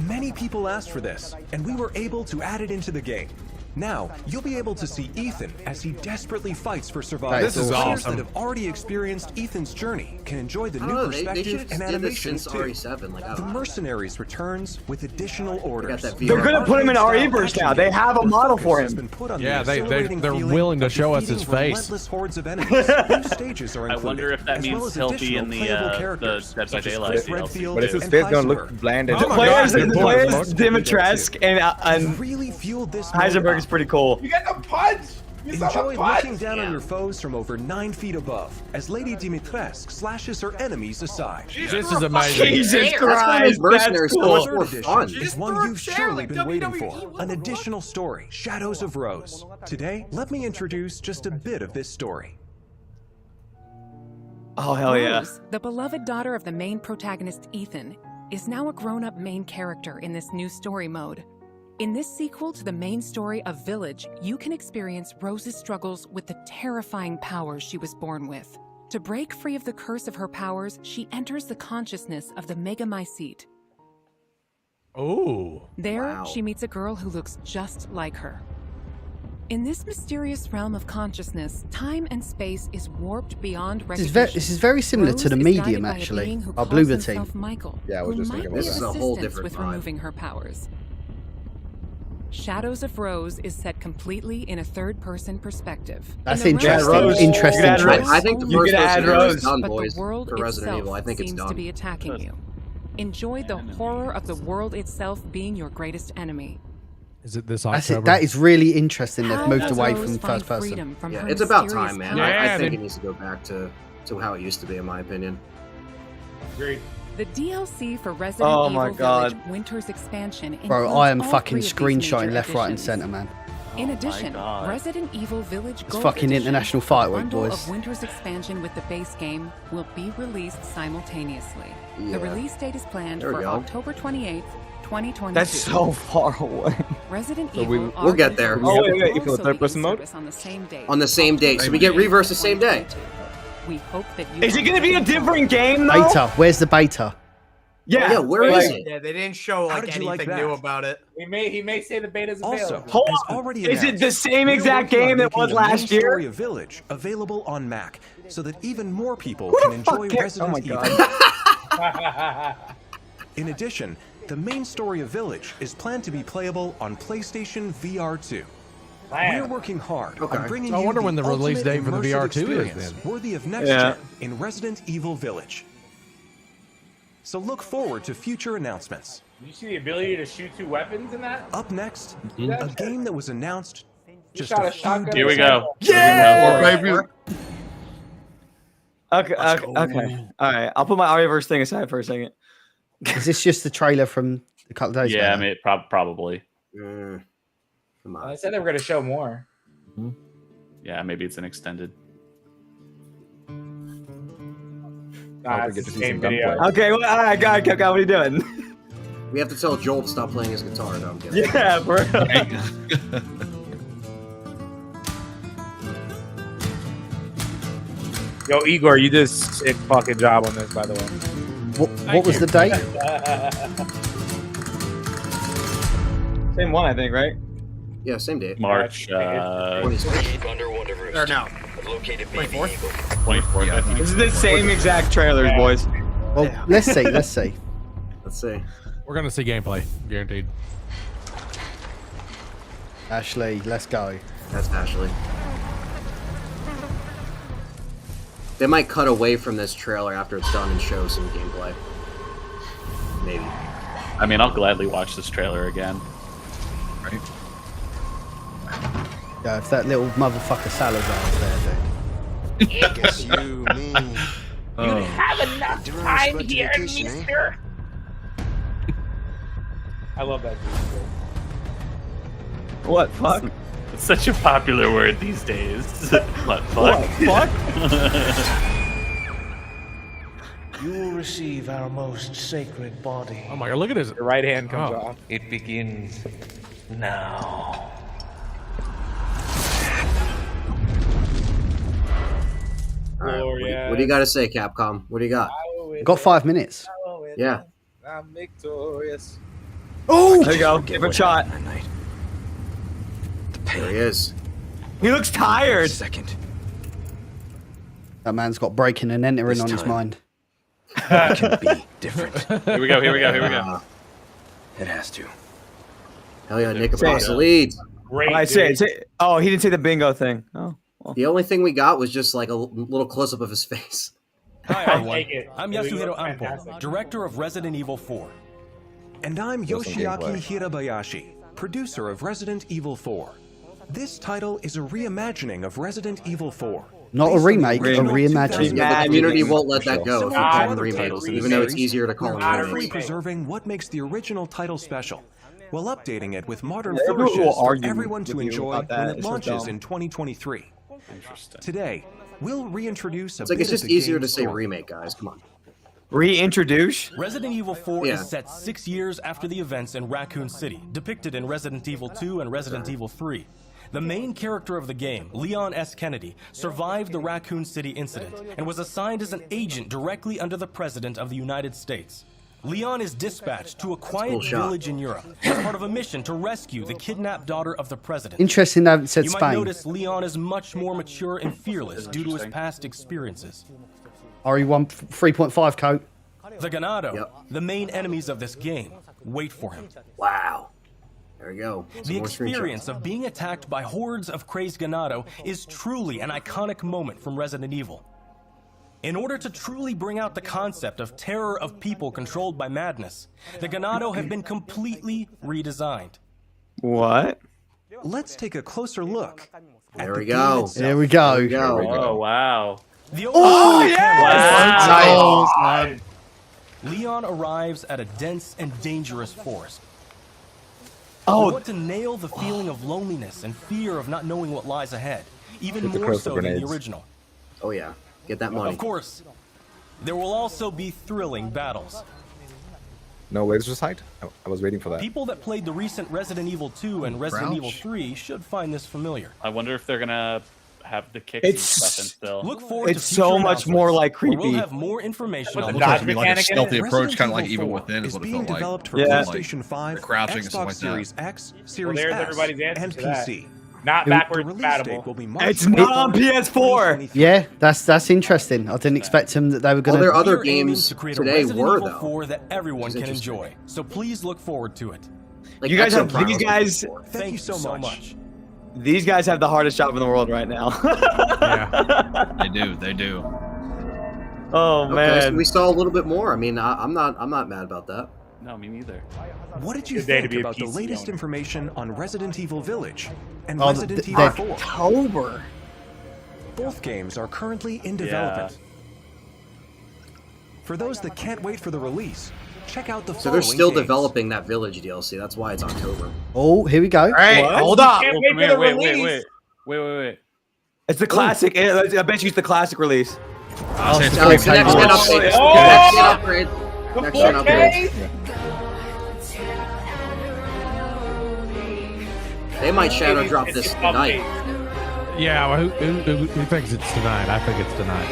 Many people asked for this, and we were able to add it into the game. Now, you'll be able to see Ethan as he desperately fights for survival. This is Players awesome. that have already experienced Ethan's journey can enjoy the I new don't know, they perspective should and have did this animations since too. RE7. Like, I The don't know. Mercenaries returns with additional orders. that VR. They're gonna put him in Ariverse now. They have a model for Has him. been put on Yeah, the they're exhilarating feeling willing to of show us his defeating face. relentless hordes of enemies. New stages are I included, wonder if that as well means as he'll be additional in the playable characters, Dead by such as Daylight Chris DLC. Redfield But is his and face gonna Heisenberg. look bland and The players, and the players Dimitrescu and Really fueled this mode Heisenberg up. is pretty cool. You got the punch! You saw Enjoy the punch! looking down on your foes from over 9 feet above as Lady Dimitrescu slashes her enemies aside. This is amazing. Jesus That's what Christ, makes Mercenaries that's so cool. much Third more edition fun. is one you've surely been waiting for. An additional story, Shadows of Rose. Today, let me introduce just a bit of this story. Oh hell yeah. Rose, the beloved daughter of the main protagonist Ethan, is now a grown-up main character in this new story mode. In this sequel to the main story of Village, you can experience Rose's struggles with the terrifying powers she was born with. To break free of the curse of her powers, she enters the consciousness of the Megamycete. Oh. There, she meets a girl who looks just like her. In this mysterious realm of consciousness, time and space is warped beyond recognition. This is very similar to the Rose is Medium, guided by a actually. being who Our calls Bloober himself team. Michael, Yeah, I was who just might thinking be about of that. This is a whole assistance different with vibe. removing her powers. Shadows of Rose is set completely in a third-person perspective. That's In the realm interesting. of Rose, Interesting you can choice. add I think the only first the person shadows, is done, but boys. the world For Resident itself Evil, I think it's seems to done. be attacking you. Enjoy the horror of the world itself being your greatest enemy. Is it this That's October? it. That is really interesting. They've How moved does away Rose from find first person. freedom from Yeah, her it's about mysterious time, man. powers? I think they- it needs to go back to how it used to be, in my opinion. Agreed. The DLC for Resident Oh Evil my Village God. Winter's expansion Bro, includes I am all fucking 3 of these screenshotting major left, right, and additions. centre, man. In addition, God. Resident Evil Village It's Gold fucking Edition, International Fight a Week, bundle boys. of Winter's expansion with the base game will be released simultaneously. Yeah. The release date is planned There we for go. October 28th, 2022. That's so far away. Resident So Evil we'll get there. Oh, wait, will you feel also third-person be in mode? service on the same date. On the same date, so we get Reverse the same day. We hope that you Is it going to be a different game, though? Beta. Where's the beta? Yeah. Yeah, where is it? Yeah, they didn't show How like did you like anything new that? about it. He may say the beta's Also, available. Hold as on. already Is it announced, the same we're exact working on game that making was the last main story year? of Village available on Mac, so that even more people Who can the fuck enjoy cares? Oh Resident my Evil. God. In addition, the main story of Village is planned to be playable on PlayStation VR 2. We're working hard Okay. on bringing I you wonder when the release ultimate date for the immersive VR 2 is experience then. worthy of next Yeah. gen in Resident Evil Village. So look forward to future announcements. You see the ability to shoot 2 weapons in that? Up next, Yeah. a game that was announced just shot a a few shotgun. Here we days ago. go. Yeah! Okay, okay. All right, I'll put my Aryaverse thing aside for a second. Is this just the trailer from a couple of days ago? Yeah, I mean, probably. Come on. I said they were going to show more. Yeah, maybe it's an extended. Nah, we it's get the to see same some video. gunplay. Okay, well, all right, God, what are you doing? We have to tell Joel to stop playing his guitar. No, I'm kidding. Yeah, bro. Yo, Igor, you did a sick fucking job on this, by the way. What was the date? Same one, I think, right? Yeah, same date. March 26th. Or no. 24th, I think. This is the same exact trailers, boys. Well, let's see. Let's see. Let's see. We're gonna see gameplay, guaranteed. Ashley, let's go. That's Ashley. They might cut away from this trailer after it's done and show some gameplay. Maybe. I mean, I'll gladly watch this trailer again. Right? Yeah, if that little motherfucker Salazar's there, dude. Guess you mean You have enough time here, mister. I love that. What? Fuck? It's such a popular word these days. What? Fuck? Fuck? You will receive our most sacred body. Oh my god, look at his Your right hand comes Oh. off. It begins now. All right, Glorious. what do you got to say, Capcom? What do you got? Got 5 minutes. Yeah. I'm victorious. Oh! There you go. Give it a shot. There he is. He looks tired. second. That man's got breaking and entering This on his time. mind. It can be different. Here we go. Here we go. Here we go. It has to. Hell yeah, Nick Say it. Apostle leads. Great. I say dude. it. Oh, he didn't say the bingo thing. Oh. Well. The only thing we got was just like a little close up of his face. Hi, I'll everyone. take it. I'm It Yasuhiro looks Ampo, fantastic. director of Resident Evil 4. And I'm There's some Yoshiaki gameplay. Hirabayashi, producer of Resident Evil 4. This title is a reimagining of Resident Evil 4. Not a based on the remake, a original reimagining. 2000 Yeah, the community won't let that go if Similar you to call other them remakes, titles in the even though it's series, easier to call we're them carefully remakes. preserving what makes the original title special, while updating it with modern Yeah, everyone will flourishes for argue everyone to with you enjoy about that. when it It's so launches dumb. in 2023. Interesting. Today, we'll reintroduce a It's like bit it's just of the easier to game's say story. remake, guys. Come on. Reintroduce? Resident Evil 4 Yeah. is set 6 years after the events in Raccoon City, depicted in Resident Evil 2 and Resident Evil 3. The main character of the game, Leon S. Kennedy, survived the Raccoon City incident and was assigned as an agent directly under the President of the United States. Leon is dispatched to a quiet village in Europe as part of a mission to rescue the kidnapped daughter of the President. Interesting they haven't said You might Spain. notice Leon is much more mature and fearless due to his past experiences. RE1 3.5 coat. The Ganado, the main enemies of this game, wait for him. Wow. There we go. Some The more screenshots. experience of being attacked by hordes of crazed Ganado is truly an iconic moment from Resident Evil. In order to truly bring out the concept of terror of people controlled by madness, the Ganado have been completely redesigned. What? Let's take a closer look. There we go. There we go. There we go. Oh, wow. Oh, yes! Wow. Leon arrives at a dense and dangerous forest. Oh. We want to nail the feeling of loneliness and fear of not knowing what lies ahead, even Get the more cross so the than the grenades. original. Oh yeah. Get that money. Of course, there will also be thrilling battles. No laser sight? I was waiting for that. People that played the recent Resident Evil 2 and Resident Evil 3 should find this familiar. I wonder if they're gonna have the kicks and stuff in still. Look forward It's to so future much more like announcements, where creepy. We'll have more information on It the looks like dodge it'd be like a mechanic in stealthy it. approach, kind of like Resident Evil Evil Within is 4 what it is being felt like. developed for Yeah. PlayStation 5, The crouching and stuff Xbox like that. Series X, Well, Series there's S, everybody's answer and to that. PC. Not The backwards release compatible. date will be March It's not on 24th, PS4. 2023. Yeah, that's interesting. I didn't expect them that they were Well, going there to. are other We are aiming games to create a today Resident were Evil though. 4 that everyone Which is can interesting. enjoy. So please look forward to it. Like You guys Exo have Primal these was guys. before. Thank you so much. These guys have the hardest job in the world right now. Yeah. They do. They do. Oh Okay, man. so we saw a little bit more. I mean, I'm not mad about that. No, me neither. What did you Good day to think be a about the PC latest owner. information on Resident Evil Village and Oh, Resident th- Evil that- 4? October. Both games are currently in development. For those that can't wait for the release, check out the So they're following still games. developing that Village DLC. That's why it's October. Oh, here we go. Hey, What? hold up. Can't Oh, wait come for here, the release. wait. It's the classic. I bet you it's the classic release. I'll say it's Oh, gonna Next be gen Table. upgrade. Oh! Next gen upgrade. The Next gen 4K? upgrade. They might shadow drop this It's tonight. Yeah, well, who thinks it's tonight? I think it's tonight.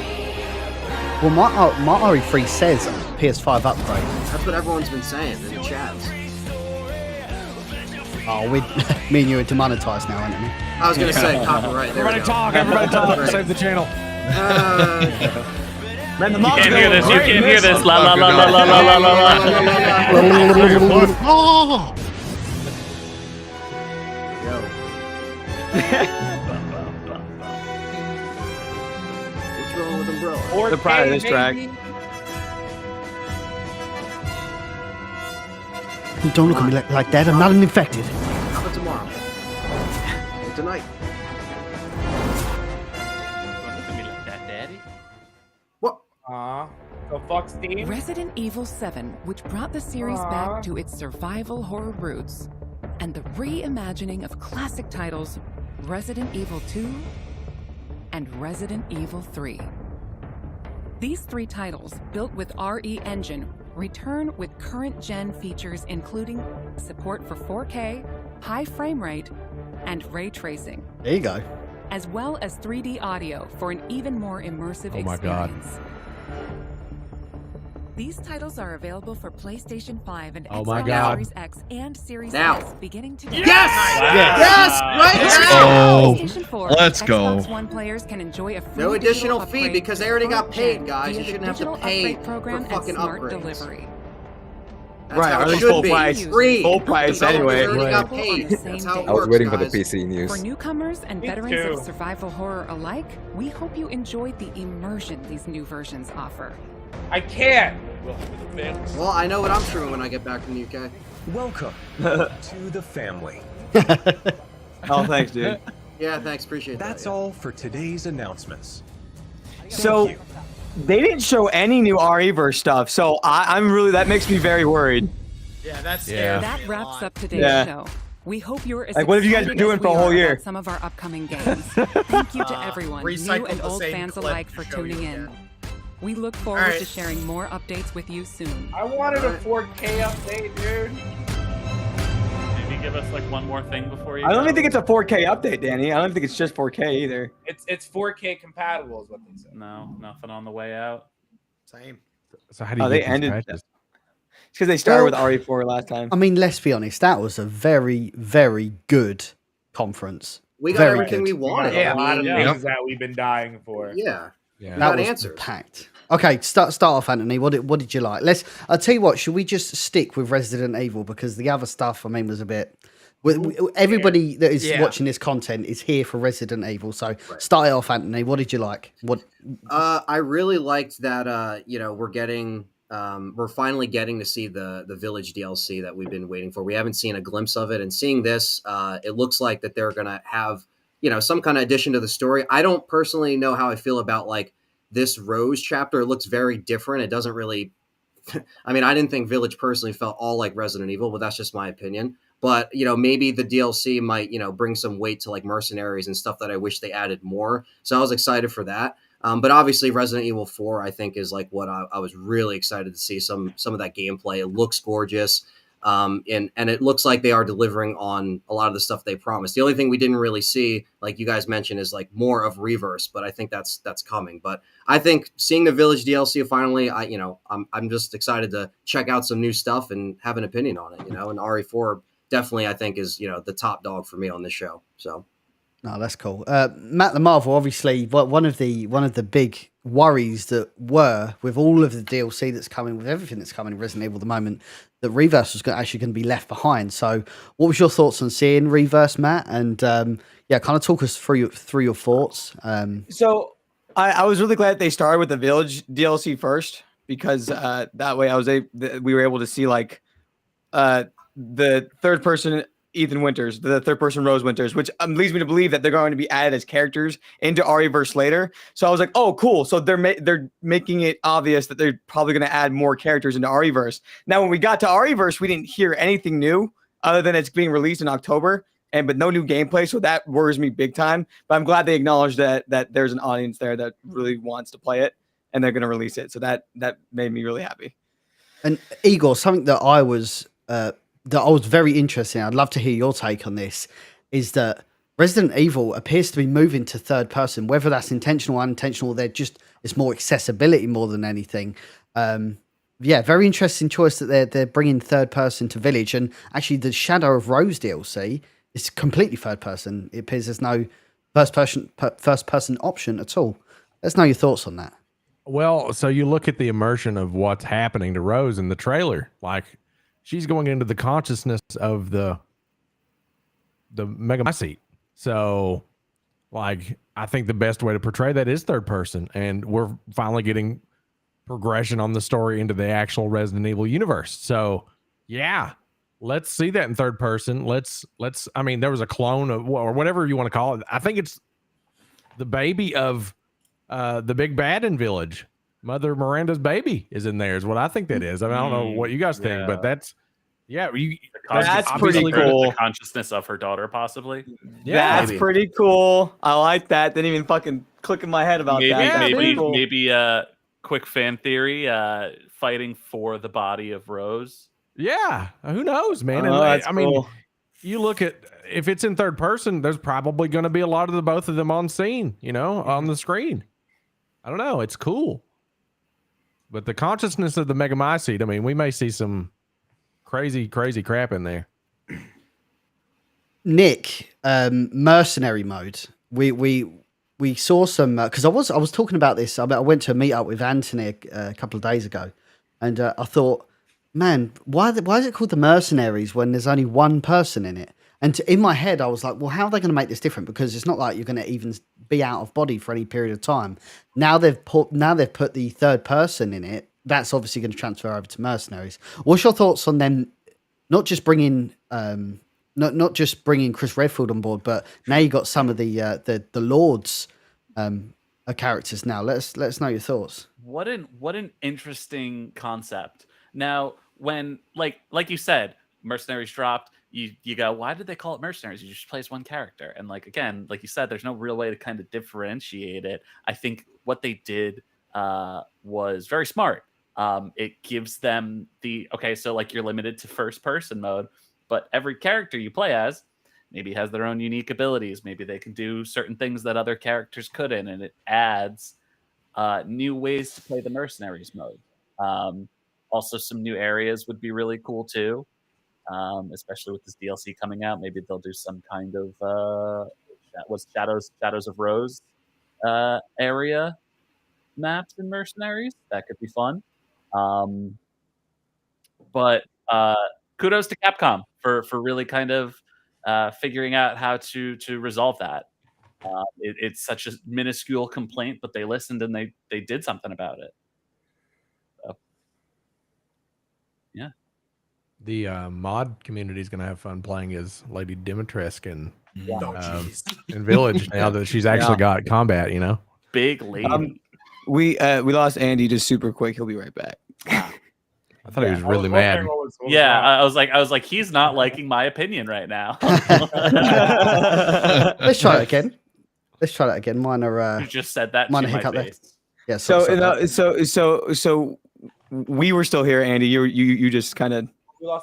Well, my RE3 says PS5 upgrade. That's what everyone's been saying in the chats. Oh, me and you are demonetized now, aren't we? I was gonna say copyright. There we Everybody go. talk. Everybody talk. Right. Save the channel. Man, the You mom's can't hear this. You going can't great. hear this. La la la la la la la la la. Oh! What's wrong with Umbrella? 4K, They're proud of this track. baby. Don't look at me like that. I'm not an infected. How about tomorrow? Or tonight? Don't look at me like that, Daddy. What? So fuck Steam. Resident Evil 7, which brought the series back to its survival horror roots, and the reimagining of classic titles Resident Evil 2 and Resident Evil 3. These three titles, built with RE Engine, return with current-gen features including support for 4K, high frame rate, and ray tracing, There you go. as well as 3D audio for an even more immersive Oh my God. experience. These titles are available for PlayStation 5 and Oh my Xbox God. Series X and Series Now. S beginning today. Yes! Wow. Yes! Right now! PlayStation 4 Let's and go. Xbox One players can enjoy a free No additional digital fee upgrade because to they already got current paid, gen guys. via You shouldn't the have to digital pay upgrade program for fucking and smart upgrades. delivery. That's Right, how or at it least should full be. price. Free. Full price Developers anyway. already got Right. paid. On the That's same how it day. I was works, waiting for the guys. PC news. For newcomers and Me veterans too. of survival horror alike, we hope you enjoyed the immersion these new versions offer. I can't. Well, I know what I'm streaming when I get back from the UK. Welcome to the family. Oh, thanks, dude. Yeah, thanks. Appreciate that. That's all for today's announcements. So you. they didn't show any new RE-verse stuff, so I'm really that makes me very worried. Yeah, that's Yeah. That wraps up today's Yeah. show. We hope you're as Like, what have you guys been excited doing as for a we whole are year? about some of our upcoming games. Thank you to everyone, new recycled and the old same fans clip alike, to for show you tuning in. again. We look forward to sharing more updates with you soon. I wanted a 4K update, dude. Maybe give us like one more thing before you. I don't even think it's a 4K update, Danny. I don't think it's just 4K either. It's 4K compatible, is what they said. No, nothing on the way out. Same. So how do you they get these ended? patches? It's because they started with RE4 last time. I mean, let's be honest. That was a very, very good conference. We got Very everything good. we wanted. Yeah, a I lot of mean, things that we've been dying for. Yeah. Yeah. We That got was answers. packed. Okay, start off, Anthony. What did you like? I'll tell you what. Should we just stick with Resident Evil, because the other stuff, I mean, was a bit. Everybody that is watching this content is here for Resident Evil. So start it off, Anthony. What did you like? I really liked that. We're finally getting to see the Village DLC that we've been waiting for. We haven't seen a glimpse of it, and seeing this, it looks like that they're gonna have some kind of addition to the story. I don't personally know how I feel about like this Rose chapter. It looks very different. It doesn't really. I mean, I didn't think Village personally felt all like Resident Evil, but that's just my opinion. But maybe the DLC might bring some weight to like mercenaries and stuff that I wish they added more. So I was excited for that. But obviously, Resident Evil 4, I think, is like what I was really excited to see some of that gameplay. It looks gorgeous. And it looks like they are delivering on a lot of the stuff they promised. The only thing we didn't really see, like you guys mentioned, is like more of Reverse, but I think that's coming. But I think seeing the Village DLC finally, I'm just excited to check out some new stuff and have an opinion on it. And RE4 definitely, I think, is the top dog for me on this show. So. No, that's cool. Matt the Marvel, obviously, one of the big worries that were with all of the DLC that's coming, with everything that's coming in Resident Evil at the moment, that Reverse was actually going to be left behind. So, what was your thoughts on seeing Reverse, Matt? And kind of talk us through your thoughts. So, I was really glad they started with the Village DLC first, because that way we were able to see like the third person Ethan Winters, the third person Rose Winters, which leads me to believe that they're going to be added as characters into RE-verse later. So I was like, oh, cool. So they're making it obvious that they're probably going to add more characters into RE-verse. Now, when we got to RE-verse, we didn't hear anything new other than it's being released in October, but no new gameplay. So that worries me big time. But I'm glad they acknowledged that there's an audience there that really wants to play it, and they're going to release it. So that made me really happy. And Igor, something that I was very interested in, I'd love to hear your take on this, is that Resident Evil appears to be moving to third person, whether that's intentional or unintentional. It's more accessibility more than anything. Very interesting choice that they're bringing third person to Village, and actually the Shadow of Rose DLC is completely third person. It appears there's no first person option at all. Let's know your thoughts on that. Well, so you look at the immersion of what's happening to Rose in the trailer, like she's going into the consciousness of the Mega seat. So, like, I think the best way to portray that is third person, and we're finally getting progression on the story into the actual Resident Evil universe. So, yeah, let's see that in third person. Let's. I mean, there was a clone of, or whatever you want to call it. I think it's the baby of the big bad in Village. Mother Miranda's baby is in there, is what I think that is. I mean, I don't know what you guys think, but that's pretty cool. The consciousness of her daughter, possibly. Yeah, that's pretty cool. I like that. Didn't even fucking click in my head about that. Maybe quick fan theory, fighting for the body of Rose. Yeah, who knows, man? I mean, you look at, if it's in third person, there's probably going to be a lot of the both of them on scene, on the screen. I don't know. It's cool. But the consciousness of the Megamycete, I mean, we may see some crazy crap in there. Nick, mercenary mode. We saw some, because I was talking about this. I went to a meet up with Anthony a couple of days ago, and I thought, man, why is it called the Mercenaries when there's only one person in it? And in my head, I was like, well, how are they going to make this different? Because it's not like you're going to even be out of body for any period of time. Now they've put the third person in it. That's obviously going to transfer over to Mercenaries. What's your thoughts on them? Not just bringing Chris Redfield on board, but now you got some of the Lords characters. Now let's know your thoughts. What an interesting concept. Now, when like you said, Mercenaries dropped. You go, why did they call it Mercenaries? You just play as one character. And like, again, like you said, there's no real way to kind of differentiate it. I think what they did was very smart. It gives them so like you're limited to first person mode, but every character you play as maybe has their own unique abilities. Maybe they can do certain things that other characters couldn't, and it adds new ways to play the mercenaries mode. Also, some new areas would be really cool too, especially with this DLC coming out. Maybe they'll do some kind of Shadows of Rose area maps in mercenaries. That could be fun. But kudos to Capcom for really kind of figuring out how to resolve that. It's such a minuscule complaint, but they listened and they did something about it. So, yeah. The mod community is going to have fun playing as Lady Dimitrescu in Village now that she's actually got combat, you know? Big lady. We lost Andy just super quick. He'll be right back. I thought he was really mad. I was like, he's not liking my opinion right now. Let's try it again. Mine are. You just said that. Mine to are my hiccup there. face. Yeah. So we were still here, Andy. You just kind of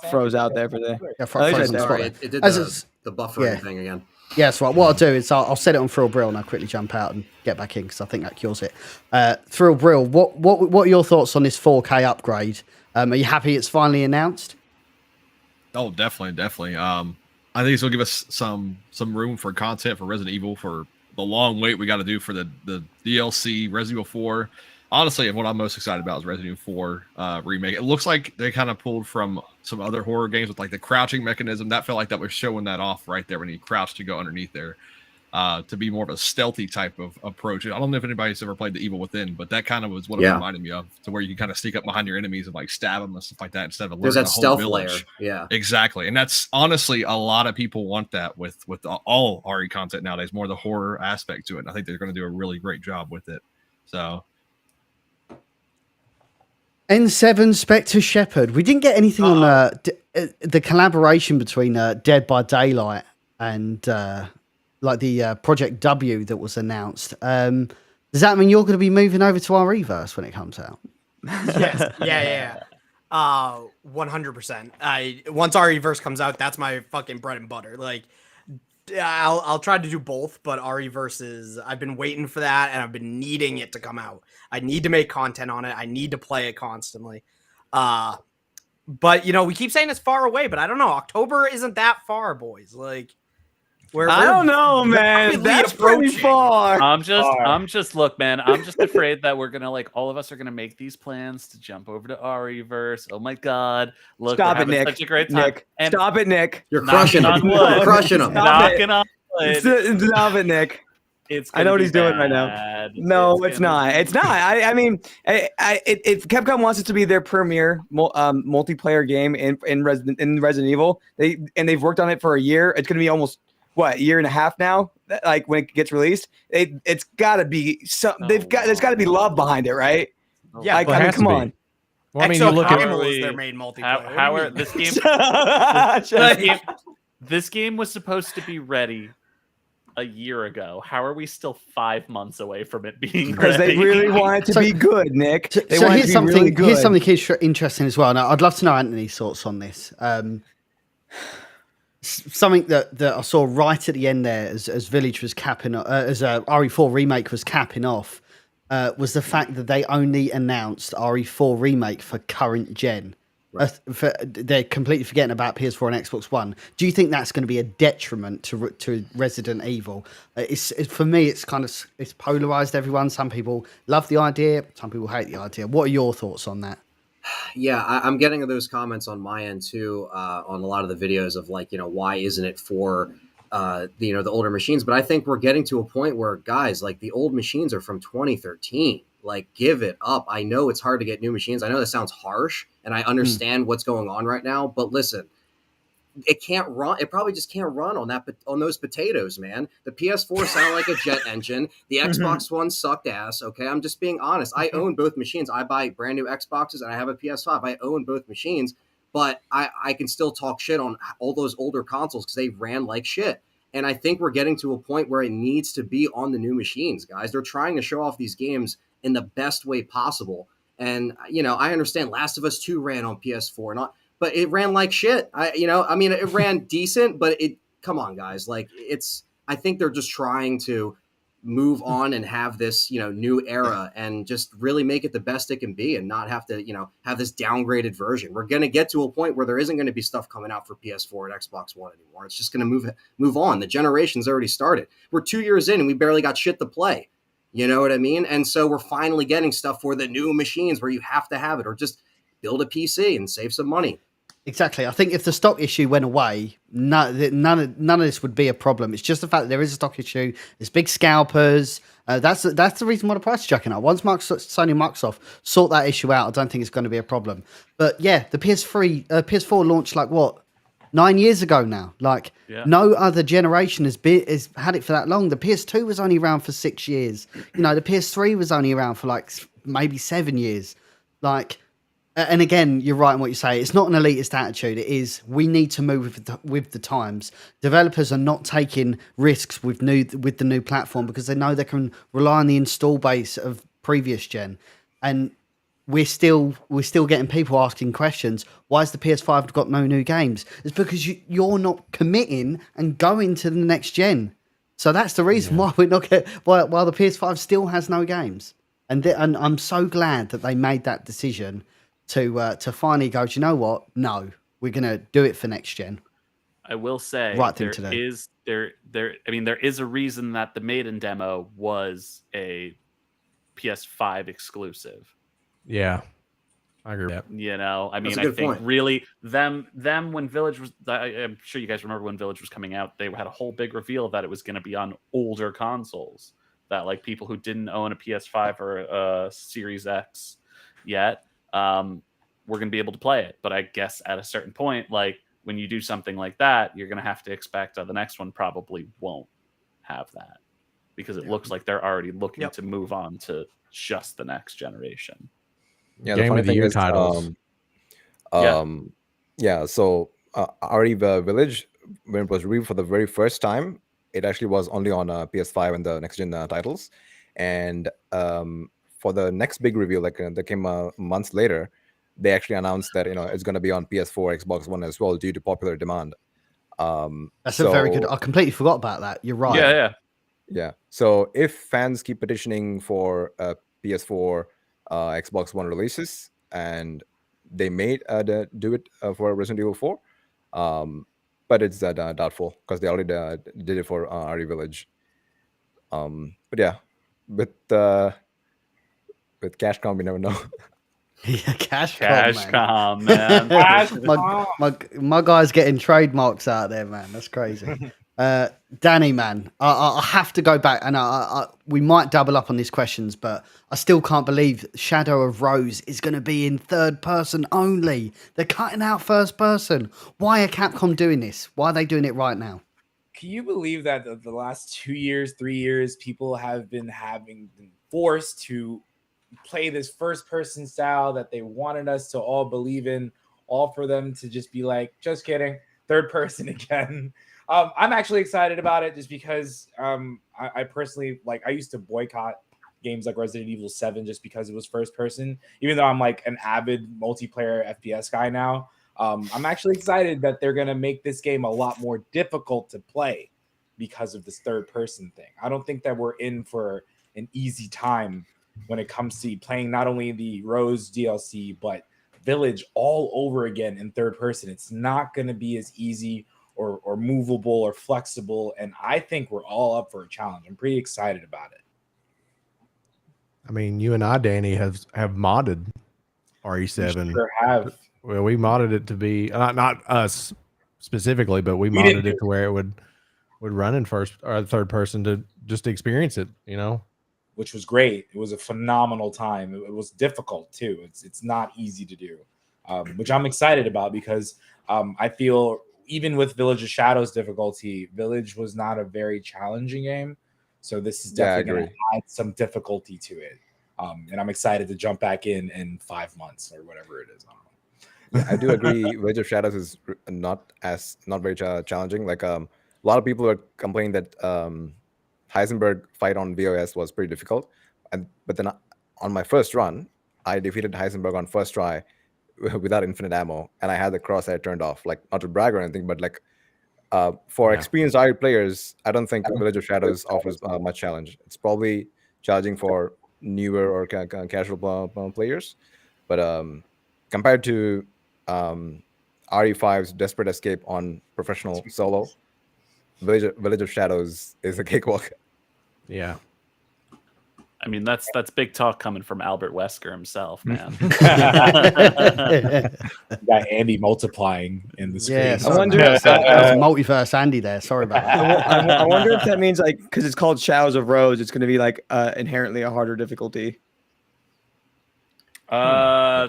froze out there for the. Yeah, Sorry, it did the buffering thing again. Yeah, that's right. What I'll do is I'll set it on Thrill Brill and I'll quickly jump out and get back in because I think that cures it. Thrill Brill, what are your thoughts on this 4K upgrade? Are you happy it's finally announced? Oh, definitely. I think this will give us some room for content for Resident Evil for the long wait we got to do for the DLC Resident Evil 4. Honestly, what I'm most excited about is Resident Evil 4 remake. It looks like they kind of pulled from some other horror games with like the crouching mechanism. That felt like that was showing that off right there when you crouch to go underneath there. To be more of a stealthy type of approach. I don't know if anybody's ever played The Evil Within, but that kind of was what it reminded me of, to where you can kind of sneak up behind your enemies and like stab them and stuff like that instead of there's that a whole stealth village. layer. Yeah, exactly. And that's honestly a lot of people want that with all RE content nowadays, more the horror aspect to it. And I think they're going to do a really great job with it. So. N7 Spectre Shepherd. We didn't get anything on the collaboration between Dead by Daylight and like the Project W that was announced. Does that mean you're going to be moving over to our Reverse when it comes out? Yes. Yeah. 100%. Once our Reverse comes out, that's my fucking bread and butter. Like, I'll try to do both, but RE-verse is, I've been waiting for that and I've been needing it to come out. I need to make content on it. I need to play it constantly. But we keep saying it's far away, but I don't know. October isn't that far, boys. Like, I don't know, man. That's pretty far. I'm just look, man. I'm just afraid that we're gonna all of us are gonna make these plans to jump over to RE-verse. Oh my god! Look, stop it, Nick. Such a great time. Nick, stop it, Nick. You're crushing them. You're crushing them. Knocking on wood. Stop it, Nick. I know what he's doing right now. No, it's not. It's not. I mean, if Capcom wants it to be their premier multiplayer game in Resident Evil, they've worked on it for a year. It's going to be almost a year and a half now. Like when it gets released, it's got to be there's got to be love behind it, right? Yeah, I mean, come on. Well, I mean, you look at their main multiplayer. How are this game? This game was supposed to be ready a year ago. How are we still 5 months away from it being because ready? they really want it to be good, Nick. So here's something interesting as well. Now, I'd love to know Anthony's thoughts on this. Something that I saw right at the end there, as Village was capping, as RE4 remake was capping off, was the fact that they only announced RE4 remake for current gen. Right. They're completely forgetting about PS4 and Xbox One. Do you think that's going to be a detriment to Resident Evil? For me, it's polarized everyone. Some people love the idea, some people hate the idea. What are your thoughts on that? Yeah, I'm getting those comments on my end too, on a lot of the videos of why isn't it for the older machines? But I think we're getting to a point where, guys, the old machines are from 2013. Give it up. I know it's hard to get new machines. I know that sounds harsh, and I understand what's going on right now. But listen, it can't run. It probably just can't run on those potatoes, man. The PS4 sounded like a jet engine. The Xbox One sucked ass. Okay, I'm just being honest. I own both machines. I buy brand new Xboxes, and I have a PS5. I own both machines, but I can still talk shit on all those older consoles because they ran like shit. And I think we're getting to a point where it needs to be on the new machines, guys. They're trying to show off these games in the best way possible. And I understand Last of Us 2 ran on PS4, but it ran like shit. It ran decent, but come on, guys. Like, I think they're just trying to move on and have this, new era and just really make it the best it can be and not have to, have this downgraded version. We're going to get to a point where there isn't going to be stuff coming out for PS4 and Xbox One anymore. It's just going to move on. The generation's already started. We're 2 years in and we barely got shit to play. You know what I mean? And so we're finally getting stuff for the new machines where you have to have it, or just build a PC and save some money. Exactly. I think if the stock issue went away, none of this would be a problem. It's just the fact that there is a stock issue. There's big scalpers. That's the reason why the price is jacking up. Once Sony and Microsoft sort that issue out, I don't think it's going to be a problem. But yeah, the PS4 launched like what, 9 years ago now. Like no other generation has had it for that long. The PS2 was only around for 6 years. The PS3 was only around for like maybe 7 years. Like. And again, you're right in what you say. It's not an elitist attitude. It is we need to move with the times. Developers are not taking risks with the new platform because they know they can rely on the install base of previous gen. And we're still getting people asking questions. Why has the PS5 got no new games? It's because you're not committing and going to the next gen. So that's the reason why we're not why the PS5 still has no games. And I'm so glad that they made that decision. To finally go, do you know what? No, we're gonna do it for next gen. I will say right thing to do. There is a reason that the Maiden demo was a PS5 exclusive. Yeah, I agree with that. I think point. Really them when Village was. I'm sure you guys remember when Village was coming out. They had a whole big reveal that it was going to be on older consoles. That like people who didn't own a PS5 or a Series X yet. We're going to be able to play it. But I guess at a certain point, like when you do something like that, you're going to have to expect the next one probably won't have that because it looks like they're already looking to move on to just the next generation. Yeah, the funny thing is, titles. So RE Village, when it was reviewed for the very first time, it actually was only on PS5 and the next gen titles. And for the next big reveal, that came months later, they actually announced that it's going to be on PS4, Xbox One as well due to popular demand. That's a very good. I completely forgot about that. You're right. Yeah. So if fans keep petitioning for PS4, Xbox One releases, and they may do it for Resident Evil 4, but it's doubtful because they already did it for RE Village. But yeah, with Capcom, we never know. Capcom, man. my guy's getting trademarks out there, man. That's crazy. Danny, man, I have to go back, and we might double up on these questions, but I still can't believe Shadow of Rose is going to be in third person only. They're cutting out first person. Why are Capcom doing this? Why are they doing it right now? Can you believe that the last 2 years, 3 years, people have been forced to play this first person style that they wanted us to all believe in, all for them to just be like, just kidding, third person again. I'm actually excited about it just because I personally, I used to boycott games like Resident Evil 7 just because it was first person, even though I'm like an avid multiplayer FPS guy now. I'm actually excited that they're going to make this game a lot more difficult to play because of this third person thing. I don't think that we're in for an easy time when it comes to playing not only the Rose DLC, but Village all over again in third person. It's not going to be as easy or movable or flexible. And I think we're all up for a challenge. I'm pretty excited about it. I mean, you and I, Danny, have modded RE7. We sure have. Well, we modded it to be not us specifically, but we modded it to where it would run in first or third person to just experience it, which was great. It was a phenomenal time. It was difficult too. It's not easy to do, which I'm excited about because I feel even with Village of Shadows difficulty, Village was not a very challenging game. So this is definitely going to add some difficulty to it. And I'm excited to jump back in 5 months or whatever it is. I don't know. Yeah, I do agree. Village of Shadows is not very challenging. Like a lot of people are complaining that Heisenberg fight on VOS was pretty difficult, but then on my first run, I defeated Heisenberg on first try without infinite ammo, and I had the crosshair turned off. Like, not to brag or anything, but like for experienced RE players, I don't think Village of Shadows offers much challenge. It's probably challenging for newer or casual players, but compared to RE5's Desperate Escape on professional solo, Village of Shadows is a cakewalk. Yeah. I mean, that's big talk coming from Albert Wesker himself, man. You got Andy multiplying in the screen. Yeah, I wonder. that was multiverse Andy there. Sorry about that. I wonder if that means like because it's called Shadows of Rose, it's going to be like inherently a harder difficulty. Yeah.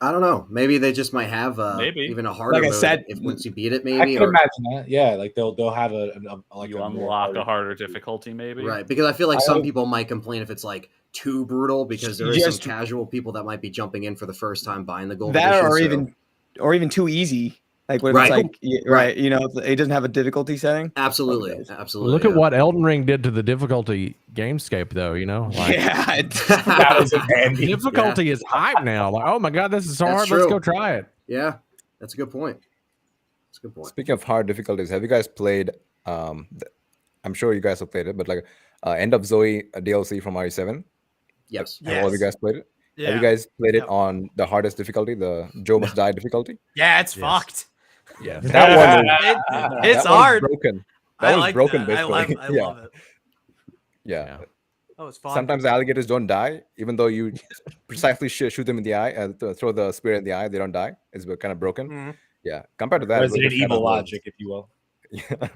I don't know. Maybe they just might have Maybe. even a harder Like I mode said, if once you beat it. I Maybe could imagine that. Yeah, like they'll have like you a unlock a harder difficulty, maybe. right, because I feel like some people might complain if it's like too brutal because there is some casual people that might be jumping in for the first time buying the gold that edition. or even too easy. Like what if Right. it's like right, you know, it doesn't have a difficulty setting. Absolutely, absolutely. Look at what Elden Ring did to the difficulty gamescape, though. You know, like, Yeah, that was Andy. difficulty is hype now. Like, oh my god, this is so That's hard. true. Let's go try it. Yeah, that's a good point. That's a good point. Speaking of hard difficulties, have you guys played? I'm sure you guys have played it, but like End of Zoe DLC from RE7. Yes. Have all of you guys played it? Yeah. Have you guys played it on the hardest difficulty, the Joe must die difficulty? Yeah, it's fucked. Yeah, That one It's that one's hard. broken. I That was like broken, that. I basically. love it. Yeah. Oh, it's fun. Sometimes the alligators don't die, even though you precisely shoot them in the eye and throw the spear in the eye. They don't die. It's kind of broken. Mm-hmm. Yeah. Compared to that, Resident Village of Evil Shadows logic, if you will. Yeah.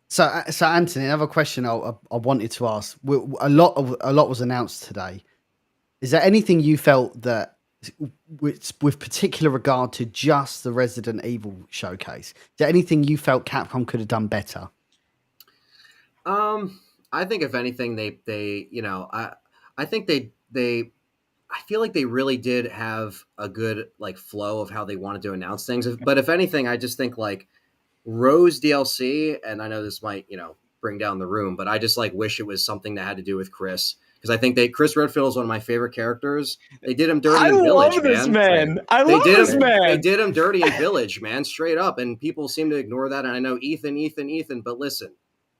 So Anthony, another question I wanted to ask. A lot was announced today. Is there anything you felt that, with particular regard to just the Resident Evil showcase, is there anything you felt Capcom could have done better? I think if anything, they you know, I think they I feel like they really did have a good like flow of how they wanted to announce things. But if anything, I just think like Rose DLC, and I know this might, you know, bring down the room, but I just like wish it was something that had to do with Chris. Because I think Chris Redfield is one of my favorite characters. They did him dirty in Village, love this man. I They love did this him, man. They did him dirty in Village, man, straight up. And people seem to ignore that. And I know Ethan, but listen,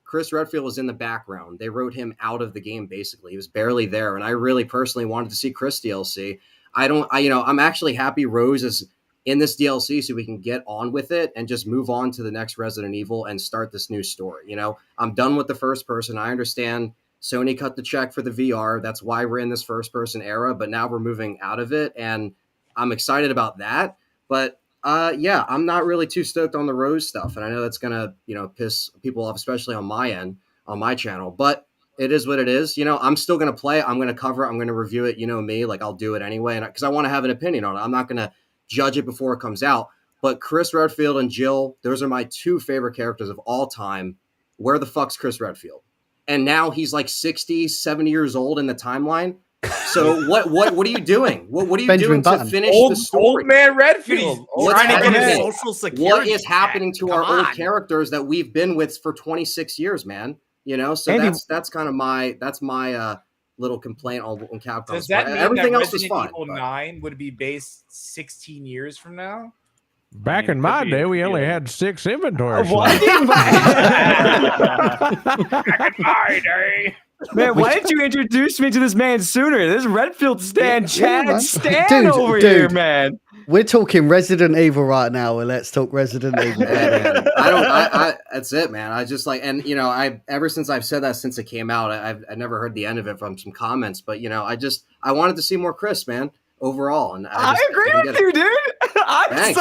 Chris Redfield was in the background. They wrote him out of the game, basically. He was barely there. And I really personally wanted to see Chris DLC. I'm actually happy Rose is in this DLC so we can get on with it and just move on to the next Resident Evil and start this new story. You know, I'm done with the first person. I understand Sony cut the check for the VR. That's why we're in this first person era, but now we're moving out of it. And I'm excited about that. But yeah, I'm not really too stoked on the Rose stuff. And I know that's going to, you know, piss people off, especially on my end, on my channel, but it is what it is. You know, I'm still going to play. I'm going to cover it. I'm going to review it. You know me, like I'll do it anyway. And because I want to have an opinion on it. I'm not going to judge it before it comes out, but Chris Redfield and Jill, those are my two favorite characters of all time. Where the fuck's Chris Redfield? And now he's like 60, 70 years old in the timeline. So what are you doing? What are you Benjamin doing Button. to finish Old, the story? old man Redfield. What's Trying to get his happening? social security. What is happening to check. our Come old on. characters that we've been with for 26 years, man? You know, so Andy- that's kind of my little complaint on Capcom. Does that mean Everything that else was Resident fine. Evil but- 9 would be based 16 years from now? Back I mean, in my could be- day, we could be only a- had 6 inventory Why slots. didn't Back in my day. Man, why didn't you introduce me to this man sooner? This Redfield Stan, Yeah, Chad man. Stan Dude, over dude. here, man. We're talking Resident Evil right now, and let's talk Resident Evil. Yeah, man. I that's it, man. I just like, and you know, ever since I've said that since it came out, I never heard the end of it from some comments, but you know, I wanted to see more Chris, man, overall. And I just agree didn't with get it. you, dude. I'm Thanks.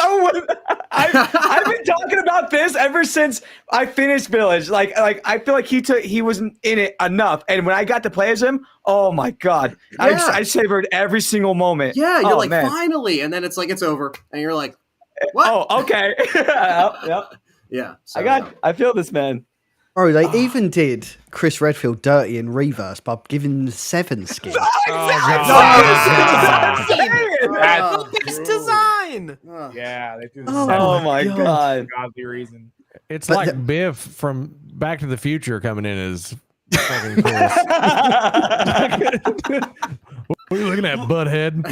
I've been talking about this ever since I finished Village. Like I feel like he wasn't in it enough, and when I got to play as him, oh my god, Yeah. I savored every single moment. Yeah, you're Oh, like, man. finally, and then it's like it's over, and you're like, what? Oh, okay. Yep. Yeah, so, I feel this, man. Bro, they even did Chris Redfield dirty in reverse by giving him the 7 skin. It's design. Yeah, they do the Oh, same Oh my God. god. godly reason. It's But like Biff from Back to the Future coming in as Fucking Chris. What are you looking at, butthead?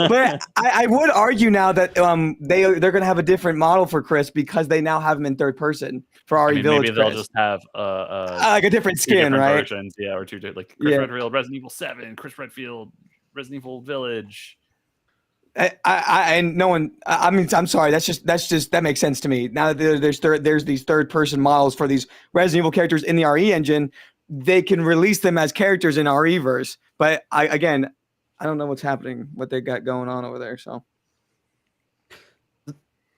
but I would argue now that they're gonna have a different model for Chris because they now have him in third person for RE Village. Maybe they'll Chris. just have like a different skin, right? Versions, yeah, or two like Chris Redfield, Resident Evil 7, Chris Redfield, Resident Evil Village. And no one. I mean, I'm sorry. That's just that makes sense to me. Now that there's these third person models for these Resident Evil characters in the RE engine, they can release them as characters in REverse. But I don't know what's happening, what they got going on over there. So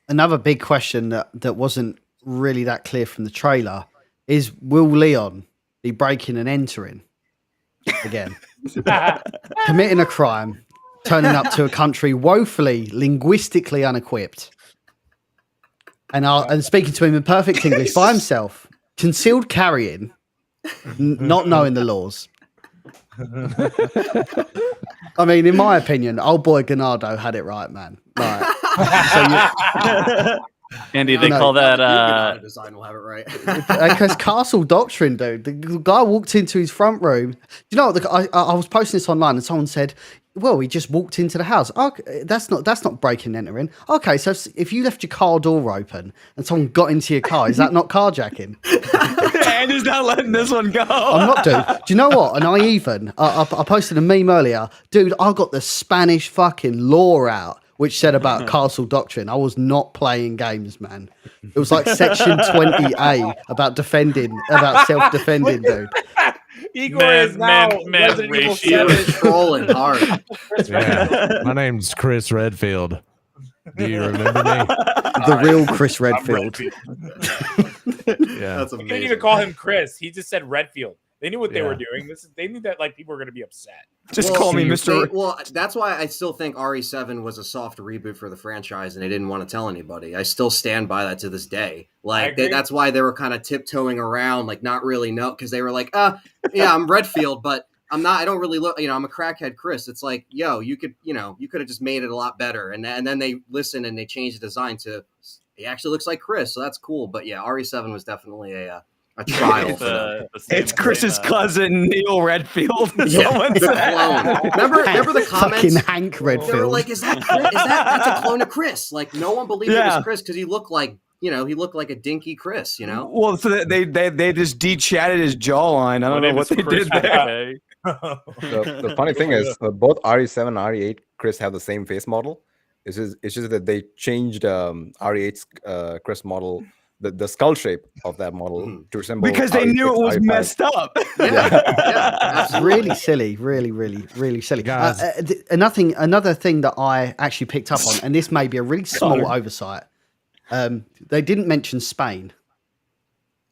another big question that wasn't really that clear from the trailer is: will Leon be breaking and entering again, committing a crime? Turning up to a country woefully linguistically unequipped, and speaking to him in perfect English by himself, concealed carrying, not knowing the laws. I mean, in my opinion, old boy Ganado had it right, man. Like, Andy, they call that design will have it right. Because Castle Doctrine, dude. The guy walked into his front room. You know, I was posting this online, and someone said, "Well, he just walked into the house." Okay, that's not breaking and entering. Okay, so if you left your car door open and someone got into your car, is that not carjacking? Andy's not letting this one go. I'm not, dude. Do you know what? And I posted a meme earlier, dude. I got the Spanish fucking law out, which said about Castle Doctrine. I was not playing games, man. It was like Section 20A about self-defending, dude. Igor is now Resident Evil 7 trolling hard. Yeah. My name's Chris Redfield. Do you remember me? The real Chris Redfield. Yeah, that's They amazing. didn't even call him Chris. He just said Redfield. They knew what they were doing. They knew that like people were going to be upset. Just call me Mr. Well, that's why I still think RE7 was a soft reboot for the franchise, and they didn't want to tell anybody. I still stand by that to this day. Like that's why they were kind of tiptoeing around, like not really know, because they were like, yeah, I'm Redfield, but I'm not. I don't really look. I'm a crackhead, Chris. It's like, yo, you could have just made it a lot better, and then they listened and they changed the design to he actually looks like Chris, so that's cool. But yeah, RE7 was definitely a trial. It's Chris's cousin Neil Redfield. Yeah, Someone the said. clone. Remember the comments? Fucking Hank Redfield. They were like, "Is that Chris? That's a clone of Chris?" Like no one believed it Yeah. was Chris because he looked like he looked like a dinky Chris. Well, so they just de-chatted his jawline. I don't know what they did there. The funny thing is, both RE7 and RE8 Chris have the same face model. It's just that they changed RE8's Chris model, the skull shape of that model to resemble Because they knew it was RE5. messed up. It's really silly, really silly. Guys. Another thing that I actually picked up on, and this may be a really small oversight. They didn't mention Spain.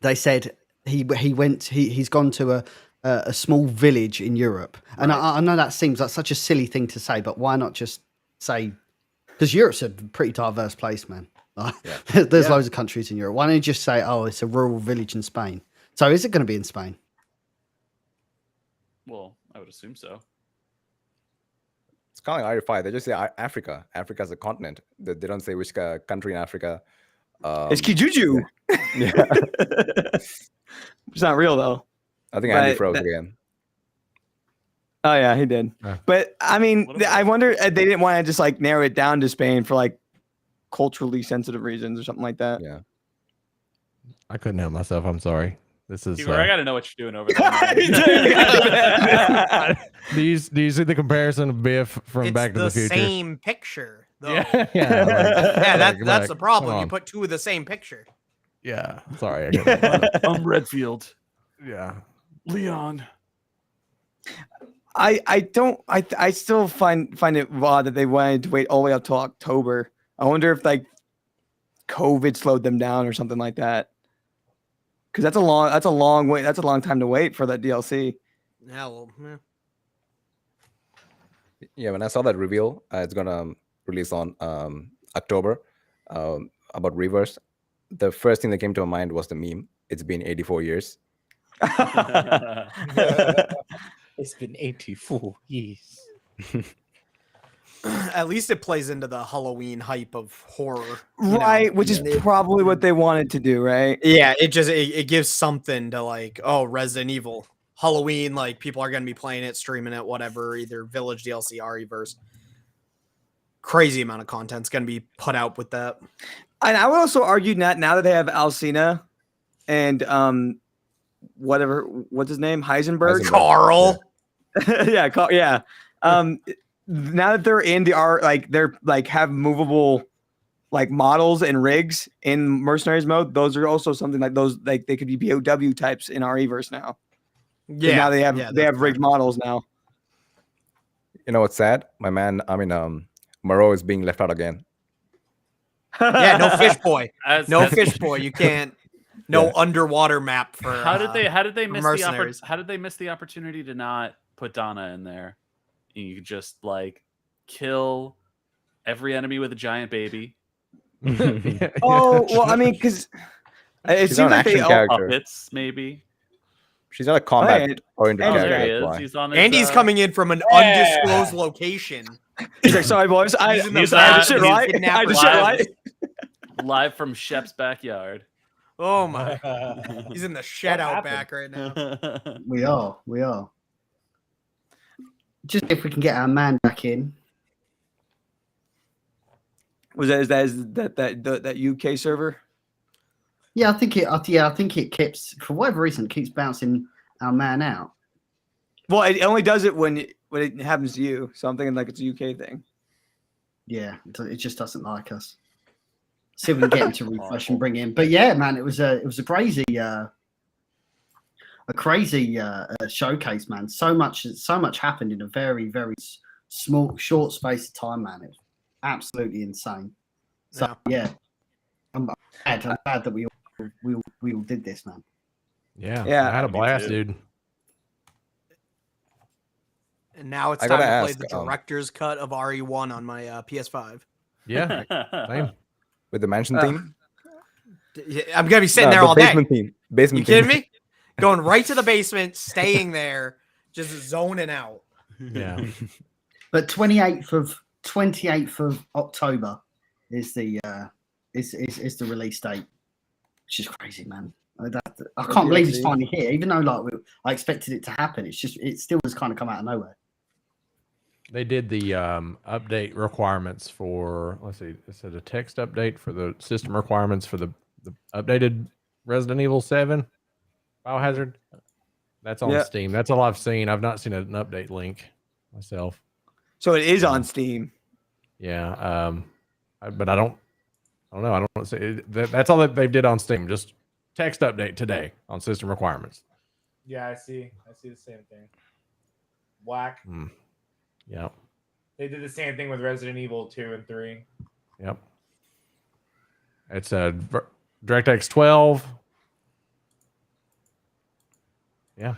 They said he's gone to a small village in Europe, and I know that seems like such a silly thing to say, but why not just say? Because Europe's a pretty diverse place, man. There's loads of countries in Europe. Why don't you just say, "Oh, it's a rural village in Spain"? So is it going to be in Spain? Well, I would assume so. It's kind of like RE5. They just say Africa. Africa's a continent. They don't say which country in Africa. It's Kijuju. Yeah. It's not real though. I think Andy froze again. Oh yeah, he did. But I mean, I wonder they didn't want to just like narrow it down to Spain for like culturally sensitive reasons or something like that. Yeah. I couldn't help myself. I'm sorry. This is. Igor, I got to know what you're doing over there. Do you see the comparison of Biff from It's Back to the Future? Same picture, though. Yeah, That's the problem. You put two of the same picture. Yeah, sorry. I'm Redfield. Yeah, Leon. I still find it odd that they wanted to wait all the way up till October. I wonder if like COVID slowed them down or something like that. Because that's a long wait. That's a long time to wait for that DLC. Yeah, well, Yeah, when I saw that reveal, it's gonna release on October about Reverse. The first thing that came to my mind was the meme. It's been 84 years. It's been 84 years. At least it plays into the Halloween hype of horror, right? Which is probably what they wanted to do, right? Yeah, it gives something to like, oh, Resident Evil, Halloween, like people are gonna be playing it, streaming it, whatever, either Village DLC, RE-verse. Crazy amount of content's gonna be put out with that. And I would also argue that now that they have Alcina and whatever, what's his name, Heisenberg, Carl, yeah. Now that they're in the art, like they're like have movable like models and rigs in Mercenaries mode. Those are also something like those, like they could be BOW types in RE-verse now. Yeah, now they have rigged models now. You know what's sad? My man, Moreau is being left out again. Yeah, no fish boy. No fish boy. You can't. No underwater map for. How did they miss Mercenaries? how did they miss the opportunity to not put Donna in there? You could just like kill every enemy with a giant baby. Oh well, I mean, because it She's seems not an like they action all character. Puppets, maybe. She's not a combat oriented Oh, there character. he that's is. why. He's on his, Andy's coming in from an undisclosed location. He's like, sorry, boys. I He's in the just back. shit He's right. kidnapped I just shit right. live from Shep's backyard. Oh my! He's in the shed out back right now. We are. Just if we can get our man back in. Is that UK server? Yeah, I think it keeps, for whatever reason, it keeps bouncing our man out. Well, it only does it when it happens to you. So I'm thinking like it's a UK thing. Yeah, it just doesn't like us. See if we can get him to refresh and bring in. But yeah, man, it was a crazy showcase, man. So much happened in a very, very short space of time, man. It was absolutely insane. So yeah, I'm glad that we all did this, man. Yeah, Yeah, I had a blast, dude. And now it's I time to gotta play ask, the director's cut of RE1 on my PS5. Yeah, same. With the mansion theme? I'm gonna be sitting there the all basement day. theme. Basement You kidding theme. me? Going right to the basement, staying there, just zoning out. Yeah. But 28th of October is the is the release date, which is crazy, man. I can't believe it's finally here, even though like I expected it to happen. It still has kind of come out of nowhere. They did the update requirements for, let's see, it said a text update for the system requirements for the updated Resident Evil 7 Biohazard. That's on Steam. That's all I've seen. I've not seen an update link myself. So it is on Steam. Yeah, but I don't know. I don't say that's all that they did on Steam. Just text update today on system requirements. Yeah, I see the same thing. Whack. Yep. They did the same thing with Resident Evil 2 and 3. Yep. It's a DirectX 12. Yeah.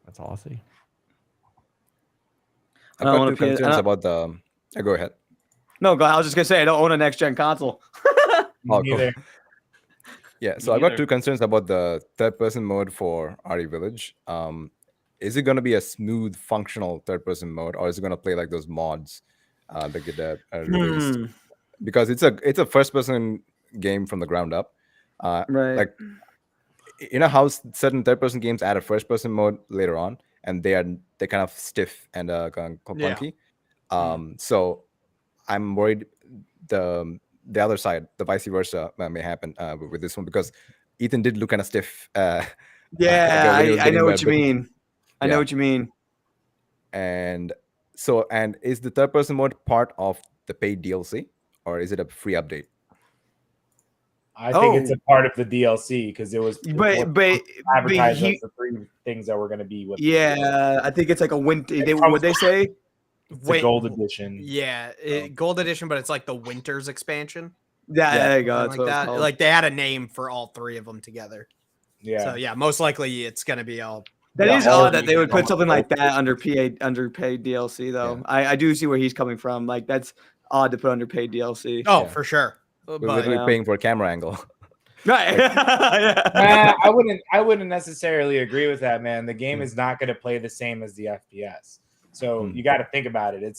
That's all I see. I've got two concerns about the. Go ahead. No, I was just gonna say I don't own a next gen console. Oh, cool. Yeah, so I've got two concerns about the third-person mode for RE Village. Is it going to be a smooth, functional third-person mode, or is it going to play like those mods that get released? Because it's a first-person game from the ground up. Right. Like, you know how certain third-person games add a first-person mode later on, and they're kind of stiff and clunky. So I'm worried the other side, the vice versa, may happen with this one, because Ethan did look kind of stiff. I know what you mean. I know what you mean. And is the third person mode part of the paid DLC, or is it a free update? I think it's a part of the DLC because it was advertised as the three things that were going to be with. Yeah, I think it's like a winter. What they say? It's a gold edition. Yeah, gold edition, but it's like the winter's expansion. Yeah, there you go. Like that. Like they had a name for all three of them together. Yeah. So yeah, most likely it's going to be all. That is odd that they would put something like that under paid DLC though. Yeah. I do see where he's coming from. Like that's odd to put under paid DLC. Oh, for sure. We're literally paying for a camera angle. Right. I wouldn't necessarily agree with that, man. The game is not going to play the same as the FPS. So you got to think about it.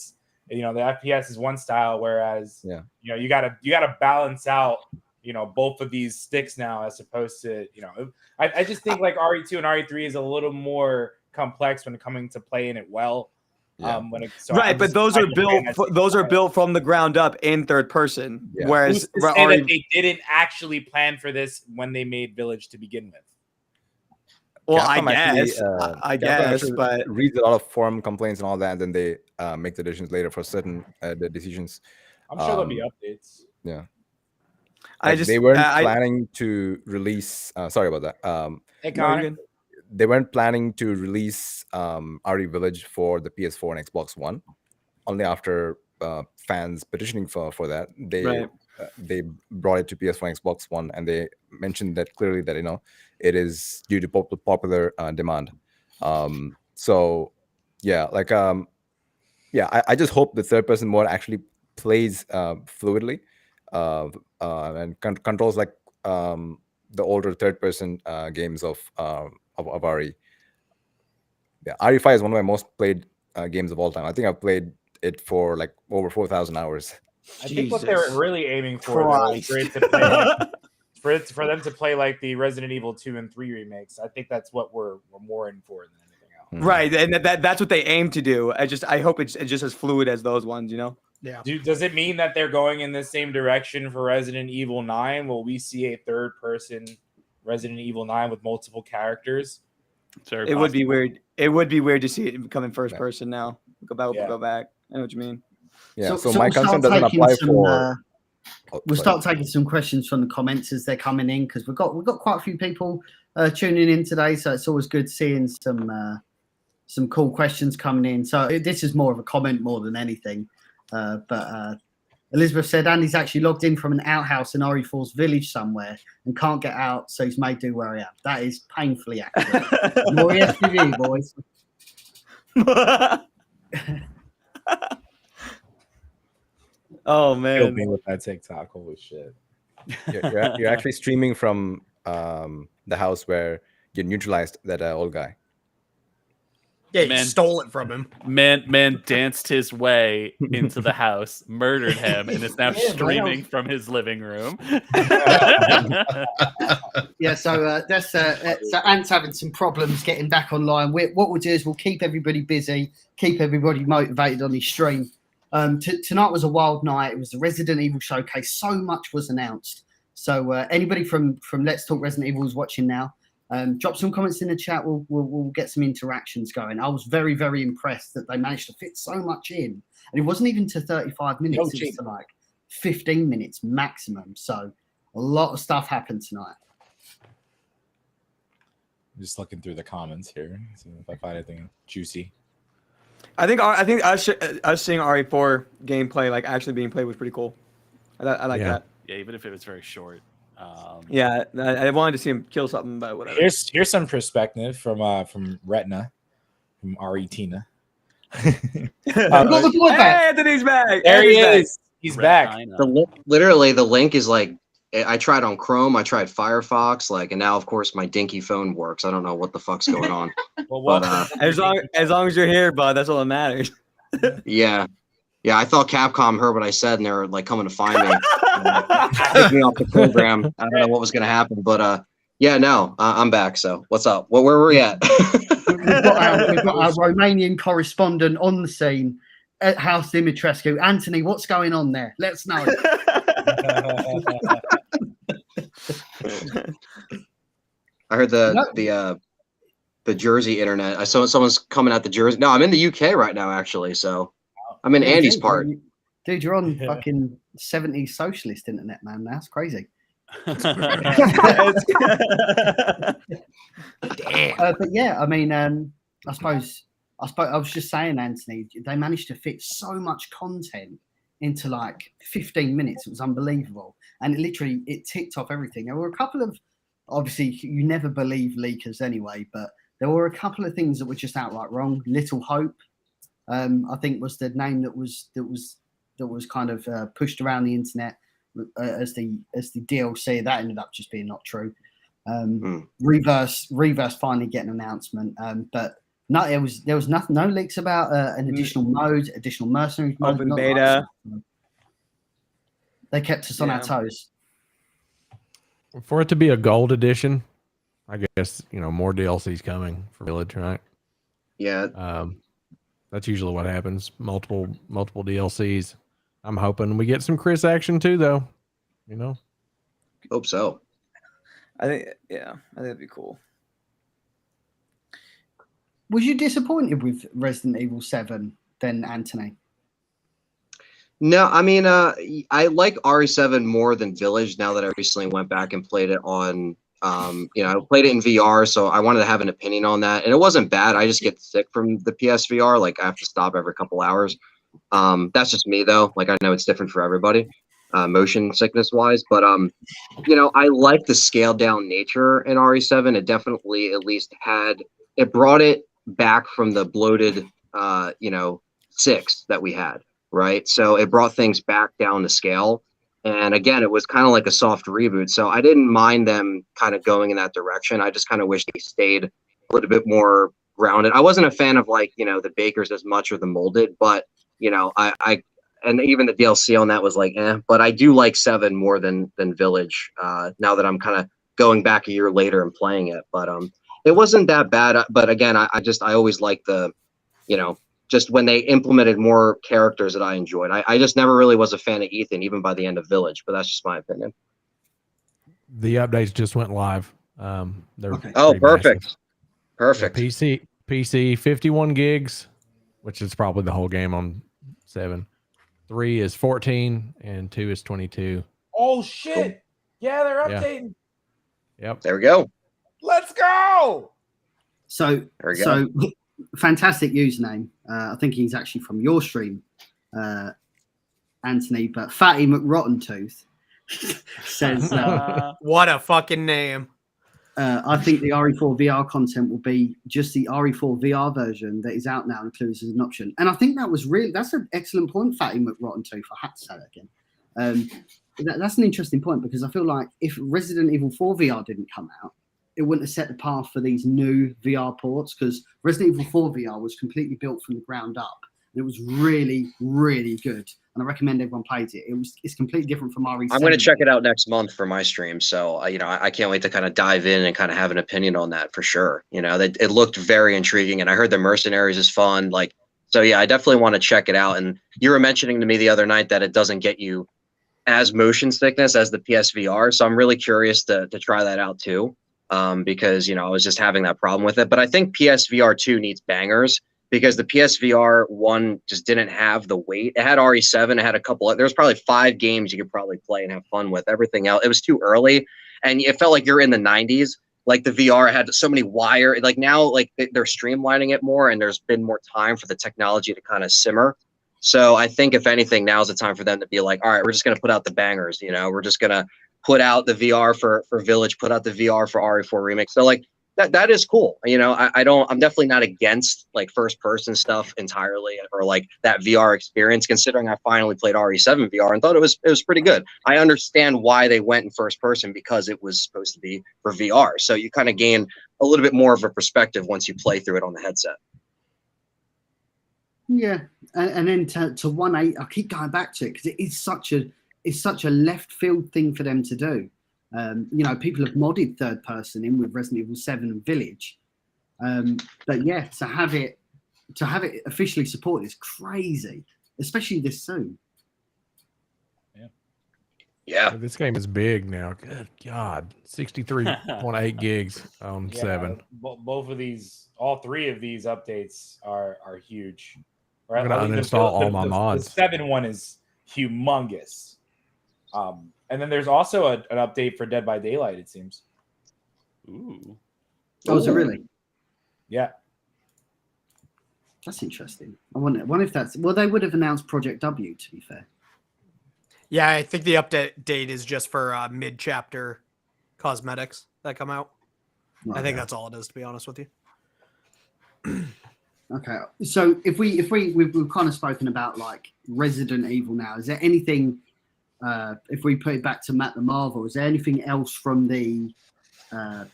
You know, the FPS is one style, whereas Yeah. you know you gotta balance out both of these sticks now, as opposed to I just think like RE2 and RE3 is a little more complex when it coming to playing it well. Yeah. Right, but those are built from the ground up in third person. Yeah. Whereas Who's to say that they didn't actually plan for this when they made Village to begin with? Well, Capcom I Capcom guess, actually but reads a lot of forum complaints and all that, and then they make the decisions later for certain the decisions. I'm sure there'll be updates. Yeah. They weren't planning to release. Sorry about that. Hey, Connor. They weren't planning to release RE Village for the PS4 and Xbox One. Only after fans petitioning for that, they brought it to PS4 and Xbox One, and they mentioned that clearly that it is due to popular demand. So yeah, I just hope the third person mode actually plays fluidly and controls like the older third person games of RE. Yeah, RE5 is one of my most played games of all time. I think I've played it for like over 4,000 hours. I think what they're really aiming for though, is for it to play, for them to play like the Resident Evil 2 and 3 remakes. I think that's what we're more in for than anything else. Right, and that's what they aim to do. I hope it's just as fluid as those ones, Yeah. Does it mean that they're going in the same direction for Resident Evil 9? Will we see a third-person Resident Evil 9 with multiple characters? It would be weird. It would be weird to see it become in first person now. Go back. I know what you mean. Yeah. So my concern doesn't apply for. We'll start taking some questions from the comments as they're coming in, because we've got quite a few people tuning in today, so it's always good seeing some cool questions coming in. So this is more of a comment more than anything. But Elizabeth said Andy's actually logged in from an outhouse in RE4's village somewhere and can't get out, so he's made do where he am. That is painfully accurate. More SPV, boys. Oh man, Killed me with that TikTok. Holy shit! You're actually streaming from the house where you neutralized that old guy. Yeah, you stole it from him. Man danced his way into the house, murdered him, and is now streaming from his living room. Yeah, so that's so Ant's having some problems getting back online. What we'll do is we'll keep everybody busy, keep everybody motivated on his stream. Tonight was a wild night. It was the Resident Evil showcase. So much was announced. So anybody from Let's Talk Resident Evil is watching now. Drop some comments in the chat. We'll get some interactions going. I was very, very impressed that they managed to fit so much in, and it wasn't even to 35 minutes. It was to like 15 minutes maximum. So a lot of stuff happened tonight. I'm just looking through the comments here, see if I find anything juicy. I think us seeing RE4 gameplay like actually being played was pretty cool. I like that. Yeah, even if it was very short. Yeah, I wanted to see him kill something, but whatever. Here's some perspective from Retina, from RE Tina. Hey, Anthony's back. There he is. He's back. Literally, the link is like, I tried on Chrome, I tried Firefox, and now of course my dinky phone works. I don't know what the fuck's going on. As long as you're here, bud, that's all that matters. Yeah, I thought Capcom heard what I said and they're like coming to find me, take me off the program. I don't know what was going to happen, but I'm back. So what's up? Where were we at? We've got our Romanian correspondent on the scene at House Dimitrescu. Anthony, what's going on there? Let's know. I heard the Jersey internet. I saw someone's coming out the Jersey. No, I'm in the UK right now, actually. So I'm in Andy's part. Dude, you're on fucking 70s socialist internet, man. That's crazy. But yeah, I mean, I suppose I was just saying, Anthony, they managed to fit so much content into like 15 minutes. It was unbelievable, and it ticked off everything. There were a couple of, obviously, you never believe leakers anyway, but there were a couple of things that were just outright wrong. Little Hope, I think, was the name that was kind of pushed around the internet as the DLC. That ended up just being not true. Reverse finally get an announcement, but No, there was nothing. No leaks about an additional mode, additional mercenaries mode. Open not beta. They kept us on our toes. For it to be a gold edition, I guess more DLCs coming for Village, right? Yeah. That's usually what happens. Multiple DLCs. I'm hoping we get some Chris action too, though. Hope so. I think that'd be cool. Was you disappointed with Resident Evil 7 then, Anthony? No, I mean, I like RE7 more than Village now that I recently went back and played it on, I played it in VR, so I wanted to have an opinion on that. And it wasn't bad. I just get sick from the PSVR. Like, I have to stop every couple hours. That's just me, though. Like, I know it's different for everybody, motion sickness wise. But, I like the scaled down nature in RE7. It definitely at least it brought it back from the bloated, 6 that we had. Right. So it brought things back down to scale. And again, it was kind of like a soft reboot. So I didn't mind them kind of going in that direction. I just kind of wish they stayed a little bit more grounded. I wasn't a fan of the Bakers as much or the molded, but I and even the DLC on that was like, but I do like 7 more than Village, now that I'm kind of going back a year later and playing it. But it wasn't that bad. But again, I always like the, just when they implemented more characters that I enjoyed. I just never really was a fan of Ethan, even by the end of Village, but that's just my opinion. The updates just went live. They're perfect. Massive. Perfect. Yeah, PC 51 gigs, which is probably the whole game on 7. 3 is 14 and 2 is 22. Oh shit! Cool. Yeah, they're updating. Yep. There we go. Let's go. So fantastic username. I think he's actually from your stream, Anthony. But Fatty McRottentooth says, "What a fucking name!" I think the RE4 VR content will be just the RE4 VR version that is out now, includes as an option. And I think that's an excellent point, Fatty McRottentooth. I had to say that again. That's an interesting point, because I feel like if Resident Evil 4 VR didn't come out, it wouldn't have set the path for these new VR ports, because Resident Evil 4 VR was completely built from the ground up. And it was really, really good. And I recommend everyone plays it. It's completely different from RE7. I'm going to check it out next month for my stream. So, I can't wait to kind of dive in and kind of have an opinion on that for sure. It looked very intriguing, and I heard the Mercenaries is fun. So yeah, I definitely want to check it out. And you were mentioning to me the other night that it doesn't get you as motion sickness as the PSVR. So I'm really curious to try that out too. Because I was just having that problem with it. But I think PSVR 2 needs bangers, because the PSVR 1 just didn't have the weight. It had RE7, it had a couple there's probably 5 games you could probably play and have fun with. Everything else, it was too early, and it felt like you're in the 90s. Like, the VR had so many wire, now they're streamlining it more, and there's been more time for the technology to kind of simmer. So I think if anything, now's the time for them to be like, all right, we're just going to put out the bangers. We're just going to put out the VR for Village, put out the VR for RE4 Remake. So that is cool. I'm definitely not against first person stuff entirely, or that VR experience, considering I finally played RE7 VR and thought it was pretty good. I understand why they went in first person, because it was supposed to be for VR. So you kind of gain a little bit more of a perspective once you play through it on the headset. Yeah. And then to 1.8, I keep going back to it, because it's such a left field thing for them to do. People have modded third person in with Resident Evil 7 and Village. But yeah, to have it officially supported is crazy, especially this soon. Yeah. This game is big now. Good God. 63.8 gigs on 7. Both of these, all 3 of these updates are huge. I'm going to uninstall all my mods. The 7 one is humongous. And then there's also an update for Dead by Daylight, it seems. Ooh. Oh, is it really? Yeah. That's interesting. I wonder if that's... Well, they would have announced Project W, to be fair. Yeah, I think the update date is just for mid-chapter cosmetics that come out. I think that's all it is, to be honest with you. Okay, so if we've kind of spoken about Resident Evil now, is there anything... if we put it back to Matt the Marvel, is there anything else from the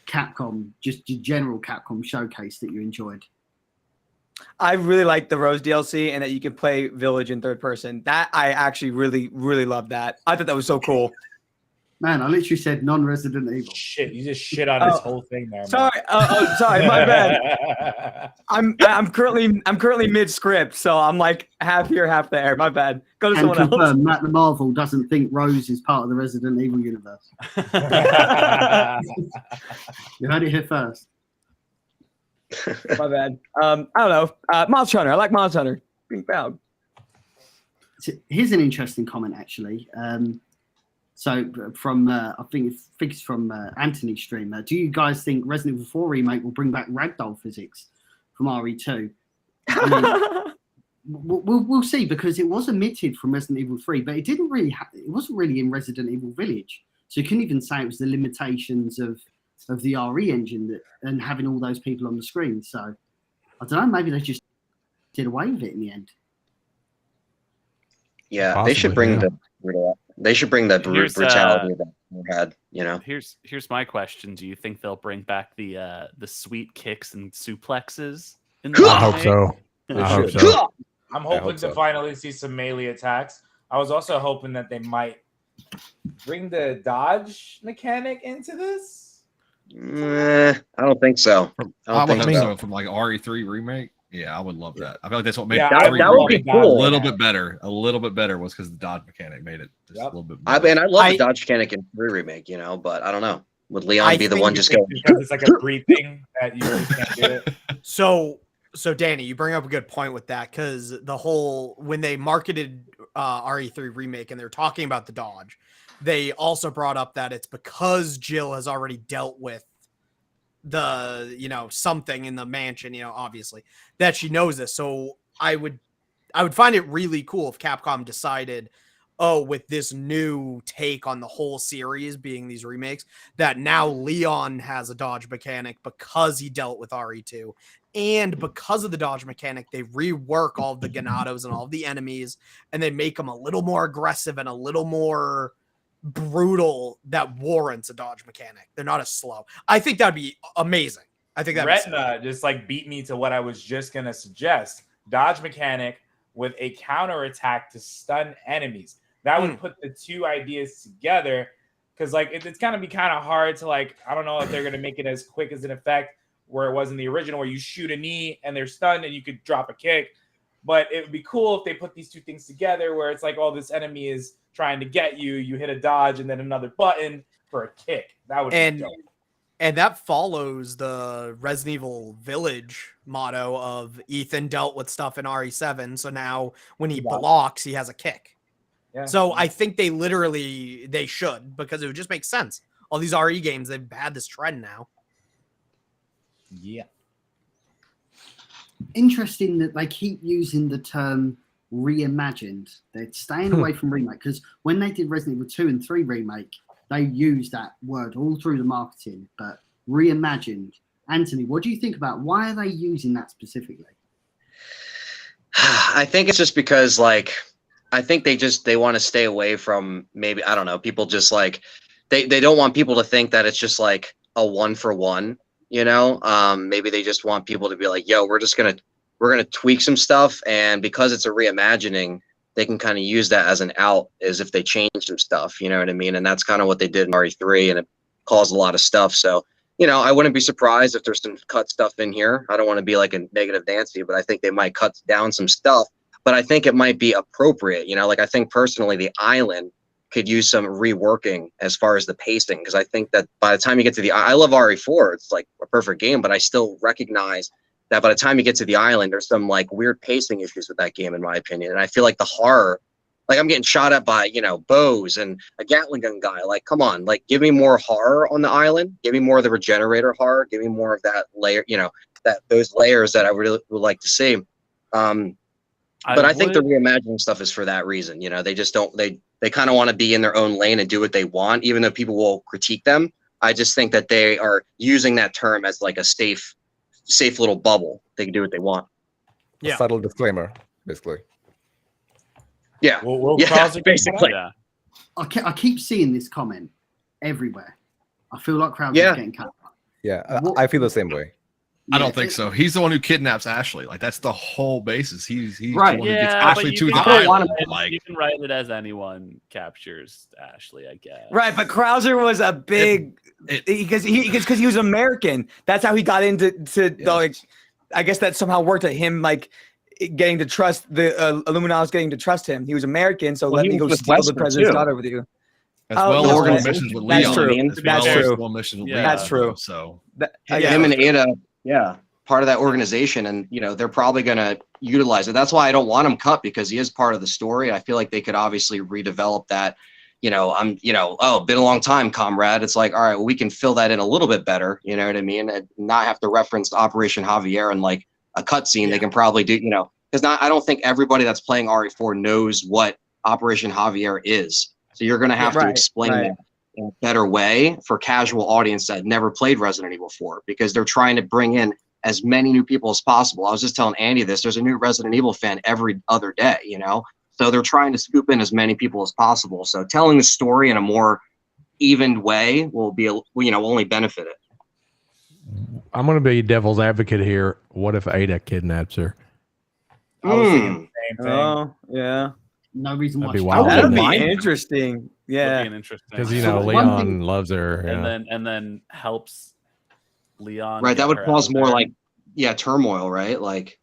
Capcom, just the general Capcom showcase that you enjoyed? I really like the Rose DLC and that you can play Village in third person. That I actually really, really love that. I thought that was so cool. Man, I literally said non-Resident Evil. Shit, you just shit on this whole thing there. Sorry, sorry, my bad. I'm currently mid script, so I'm like half here, half there. My bad. Go to And someone else. confirm, Matt the Marvel doesn't think Rose is part of the Resident Evil universe. You heard it here first. My bad. I don't know. Monster Hunter. I like Monster Hunter. Being proud. So here's an interesting comment, actually. So from I think it's from Anthony's stream. Do you guys think Resident Evil 4 remake will bring back ragdoll physics from RE2? I mean, we'll see, because it was omitted from Resident Evil 3, but it didn't really. It wasn't really in Resident Evil Village, so you couldn't even say it was the limitations of the RE engine and having all those people on the screen. So I don't know. Maybe they just did away with it in the end. Yeah, Possibly, they should bring yeah. the brutality that we had. Here's my question: do you think they'll bring back the sweet kicks and suplexes? I hope so. I hope so. I'm hoping so. to finally see some melee attacks. I was also hoping that they might bring the dodge mechanic into this. I don't think so. I would hope so. so from like RE3 remake. Yeah, I would love that. I feel like that's what made that would be cool. a little bit better. A little bit better was because the dodge mechanic made it just a little bit I better. love the dodge mechanic in 3 remake, but I don't know. Would Leon be the one just going? Because it's like a breathing that you just can't do it. So Danny, you bring up a good point with that, because the whole, when they marketed RE3 remake and they're talking about the dodge, they also brought up that it's because Jill has already dealt with the something in the mansion, obviously, that she knows this. So I would find it really cool if Capcom decided, with this new take on the whole series being these remakes, that now Leon has a dodge mechanic because he dealt with RE2, and because of the dodge mechanic they rework all of the Ganados and all of the enemies, and they make them a little more aggressive and a little more brutal, that warrants a dodge mechanic. They're not as slow. I think that'd be amazing. I think that Retina just like beat me to what I was just gonna suggest. Dodge mechanic with a counter attack to stun enemies. That would put the two ideas together, because like it's gonna be kind of hard to I don't know if they're gonna make it as quick as an effect where it was in the original, where you shoot a knee and they're stunned and you could drop a kick. But it would be cool if they put these two things together, where it's like, this enemy is trying to get you, you hit a dodge and then another button for a kick. That would be dope. And that follows the Resident Evil Village motto of Ethan dealt with stuff in RE7, so now when he blocks, he has a kick. Yeah. So I think they should, because it would just make sense. All these RE games, they've had this trend now. Yeah. Interesting that they keep using the term reimagined. They're staying away from remake, because when they did Resident Evil 2 and 3 remake, they used that word all through the marketing. But reimagined. Anthony, what do you think about why are they using that specifically? I think it's just because I think they want to stay away from, maybe, I don't know, people just they don't want people to think that it's just like a 1-for-1, maybe they just want people to be like, yo, we're going to tweak some stuff. And because it's a reimagining, they can kind of use that as an out, as if they change some stuff, you know what I mean? And that's kind of what they did in RE3, and it caused a lot of stuff. So, I wouldn't be surprised if there's some cut stuff in here. I don't want to be like a negative Nancy, but I think they might cut down some stuff. But I think it might be appropriate, I think personally the island could use some reworking as far as the pacing, because I think that by the time you get to I love RE4, it's like a perfect game, but I still recognize that by the time you get to the island, there's some weird pacing issues with that game, in my opinion. And I feel like the horror, I'm getting shot at by, bows and a Gatling gun guy. Come on, give me more horror on the island. Give me more of the regenerator horror. Give me more of that layer, those layers that I really would like to see. But I think the reimagining stuff is for that reason. They just don't, they kind of want to be in their own lane and do what they want, even though people will critique them. I just think that they are using that term as a safe little bubble. They can do what they want. Yeah. A subtle disclaimer, basically. Yeah. Basically. Yeah. I keep seeing this comment everywhere. I feel like Krauser's getting cut. Yeah, I feel the same way. I don't think so. He's the one who kidnaps Ashley. Like that's the whole basis. He's Right. the one who gets Yeah, but Ashley you to the can island. you can write it as anyone captures Ashley, I guess. Right, but Krauser was a big because he was American. That's how he got into like. I guess that somehow worked at him like getting to trust the Illuminatus, getting to trust him. He was American, so let me go steal the president's daughter with you. As well as going missions with Leon. That's true. That's true. Going missions with That's Leon, true. So him and Ada, part of that organization, and they're probably going to utilize it. That's why I don't want him cut, because he is part of the story. I feel like they could obviously redevelop that. Been a long time, comrade. It's like, all right, well, we can fill that in a little bit better. You know what I mean? And not have to reference Operation Javier and like a cutscene. They can probably do, because I don't think everybody that's playing RE4 knows what Operation Javier is. So you're going to have to explain that in a better way for casual audience that never played Resident Evil 4, because they're trying to bring in as many new people as possible. I was just telling Andy this. There's a new Resident Evil fan every other day, So they're trying to scoop in as many people as possible. So telling the story in a more even way will be, only benefit it. I'm going to be devil's advocate here. What if Ada kidnaps her? I was thinking the same thing. Oh, yeah. No reason why. That'd be interesting. Yeah, because Leon loves her, and then helps Leon. Right, that would cause more turmoil, right? Like,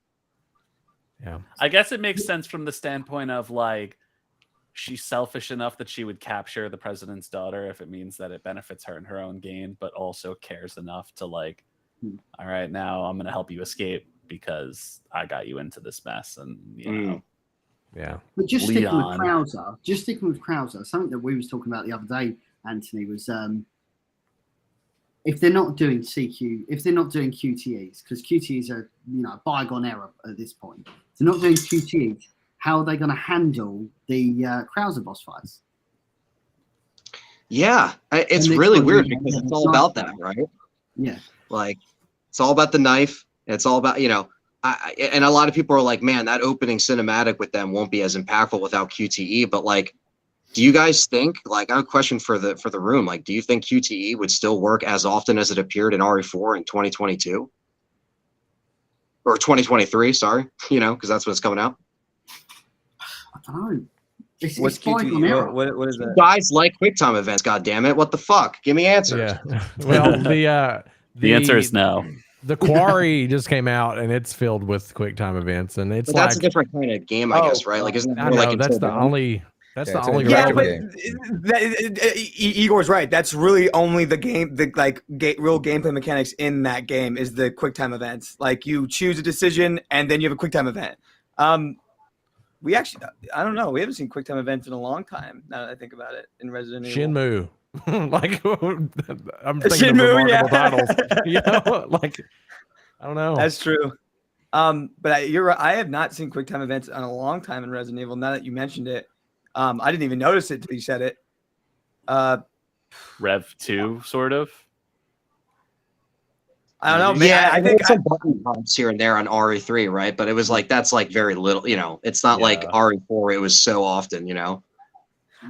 yeah. I guess it makes sense from the standpoint of like she's selfish enough that she would capture the president's daughter if it means that it benefits her in her own gain, but also cares enough to like, all right, now I'm gonna help you escape because I got you into this mess, and yeah. But just sticking with Krauser, something that we was talking about the other day, Anthony, was if they're not doing QTEs, because QTEs are bygone era at this point. If they're not doing QTEs, how are they going to handle the Krauser boss fights? Yeah, it's really weird because it's all about that, right? Yeah, like it's all about the knife. It's all about and a lot of people are like, man, that opening cinematic with them won't be as impactful without QTE. But like, do you guys think, like, I have a question for the room, like, do you think QTE would still work as often as it appeared in RE4 in 2022 or 2023? Sorry, because that's when it's coming out. I don't know. What's QTE? What is that? Guys like QuickTime events. God damn it! What the fuck? Give me answers. Yeah. Well, the answer is no. The Quarry just came out and it's filled with QuickTime events, and it's that's a different kind of game, I guess, right? Like, isn't it more like that's the only. That's the only. Yeah, but Igor's right. That's really only the game, real gameplay mechanics in that game is the QuickTime events. Like you choose a decision and then you have a QuickTime event. We actually, I don't know. We haven't seen QuickTime events in a long time. Now that I think about it, in Resident Evil. Shenmue. Like I'm thinking Shenmue, of remarkable titles. Like I don't know. That's true. But you're right. I have not seen QuickTime events in a long time in Resident Evil. Now that you mentioned it, I didn't even notice it till you said it. Rev 2, sort of. I don't know. Yeah, I think some button bumps here and there on RE3, right? But it was like that's like very little. It's not like RE4. It was so often. Yeah.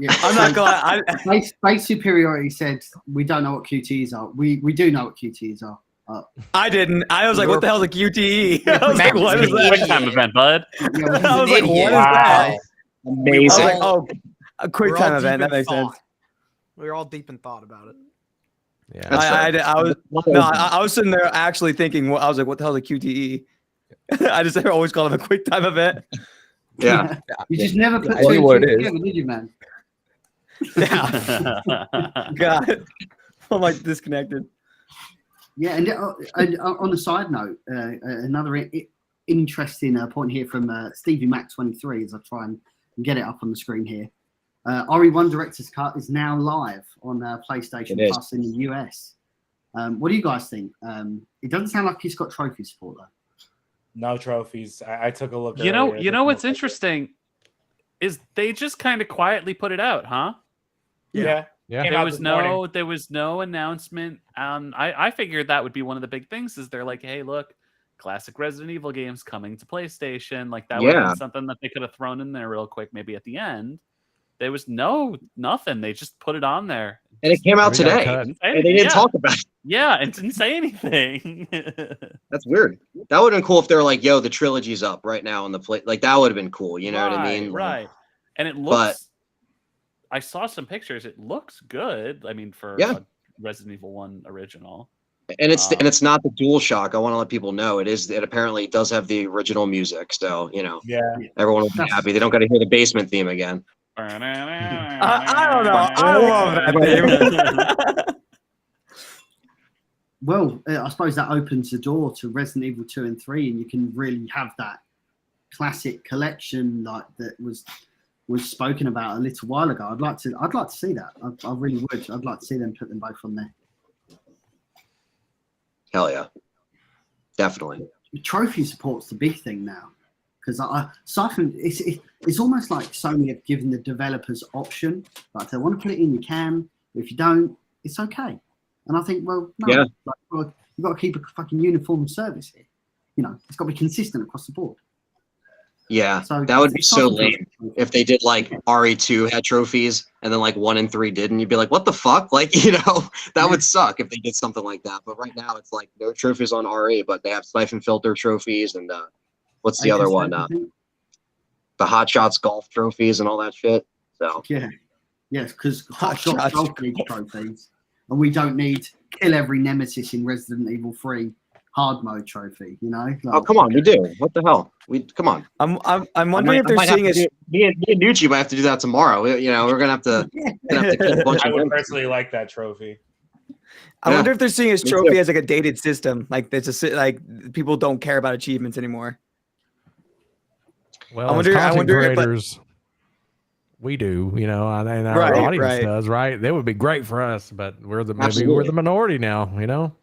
I'm not going. Space Superiority said we don't know what QTEs are. We do know what QTEs are. I didn't. I was like, what the hell is a QTE? I was like, what is that? QuickTime event, bud. I was like, what is that? Amazing. I was like, oh, a QuickTime event. That makes sense. We were all deep in thought about it. Yeah, I was sitting there actually thinking. I was like, what the hell is a QTE? I just always call it a QuickTime event. Yeah. You just never put two together, is. did you, man? Yeah. God, I'm like disconnected. Yeah, and on a side note, another interesting point here from Stevie Mac 23 as I try and get it up on the screen here. RE1 Director's Cut is now live on PlayStation Plus in the US. What do you guys think? It doesn't sound like it's got trophy support though. No trophies. I took a look. You know what's interesting is they just kind of quietly put it out, huh? Yeah. There was no announcement. I figured that would be one of the big things. Is they're like, hey, look, classic Resident Evil games coming to PlayStation. Like that would have been something that they could have thrown in there real quick, maybe at the end. There was nothing. They just put it on there. And it came out We got today, cut. and they didn't talk about it. Yeah, it didn't say anything. That's weird. That would have been cool if they were like, "Yo, the trilogy's up right now on the plate." Like that would have been cool. You know what I mean? Right. And it looks. But I saw some pictures. It looks good. I mean, for yeah. a Resident Evil 1 original. And it's not the DualShock. I want to let people know it apparently does have the original music. So, everyone will be happy. They don't got to hear the basement theme again. I don't know. I love that theme. Well, I suppose that opens the door to Resident Evil 2 and 3, and you can really have that classic collection like that was spoken about a little while ago. I'd like to see that. I really would. I'd like to see them put them both on there. Hell yeah, definitely. Trophy support's the big thing now, because Siphon, it's almost like Sony have given the developers option. Like if they want to put it in, you can. If you don't, it's okay. And I think, well, no, yeah. You've got to keep a fucking uniform service here. It's got to be consistent across the board. Yeah, so that would be so lame if they did like RE2 had trophies and then like 1 and 3 didn't. You'd be like, what the fuck? Like, that would suck if they did something like that. But right now it's like no trophies on RE, but they have Siphon Filter trophies and what's the other one? The Hot Shots golf trophies and all that shit. So yes, because Hot Shots golf league trophies, and we don't need kill every nemesis in Resident Evil 3 hard mode trophy. Like, oh come on, we do. What the hell? Come on. I'm wondering if they're seeing us. Me and Nucci might have to do that tomorrow. We're gonna have to. Kill a bunch I of would personally like that trophy. I wonder if they're seeing his trophy as like a dated system. Like like people don't care about achievements anymore. Well, I wonder creators, we do, and our audience does, right? They would be great for us, but we're the minority now,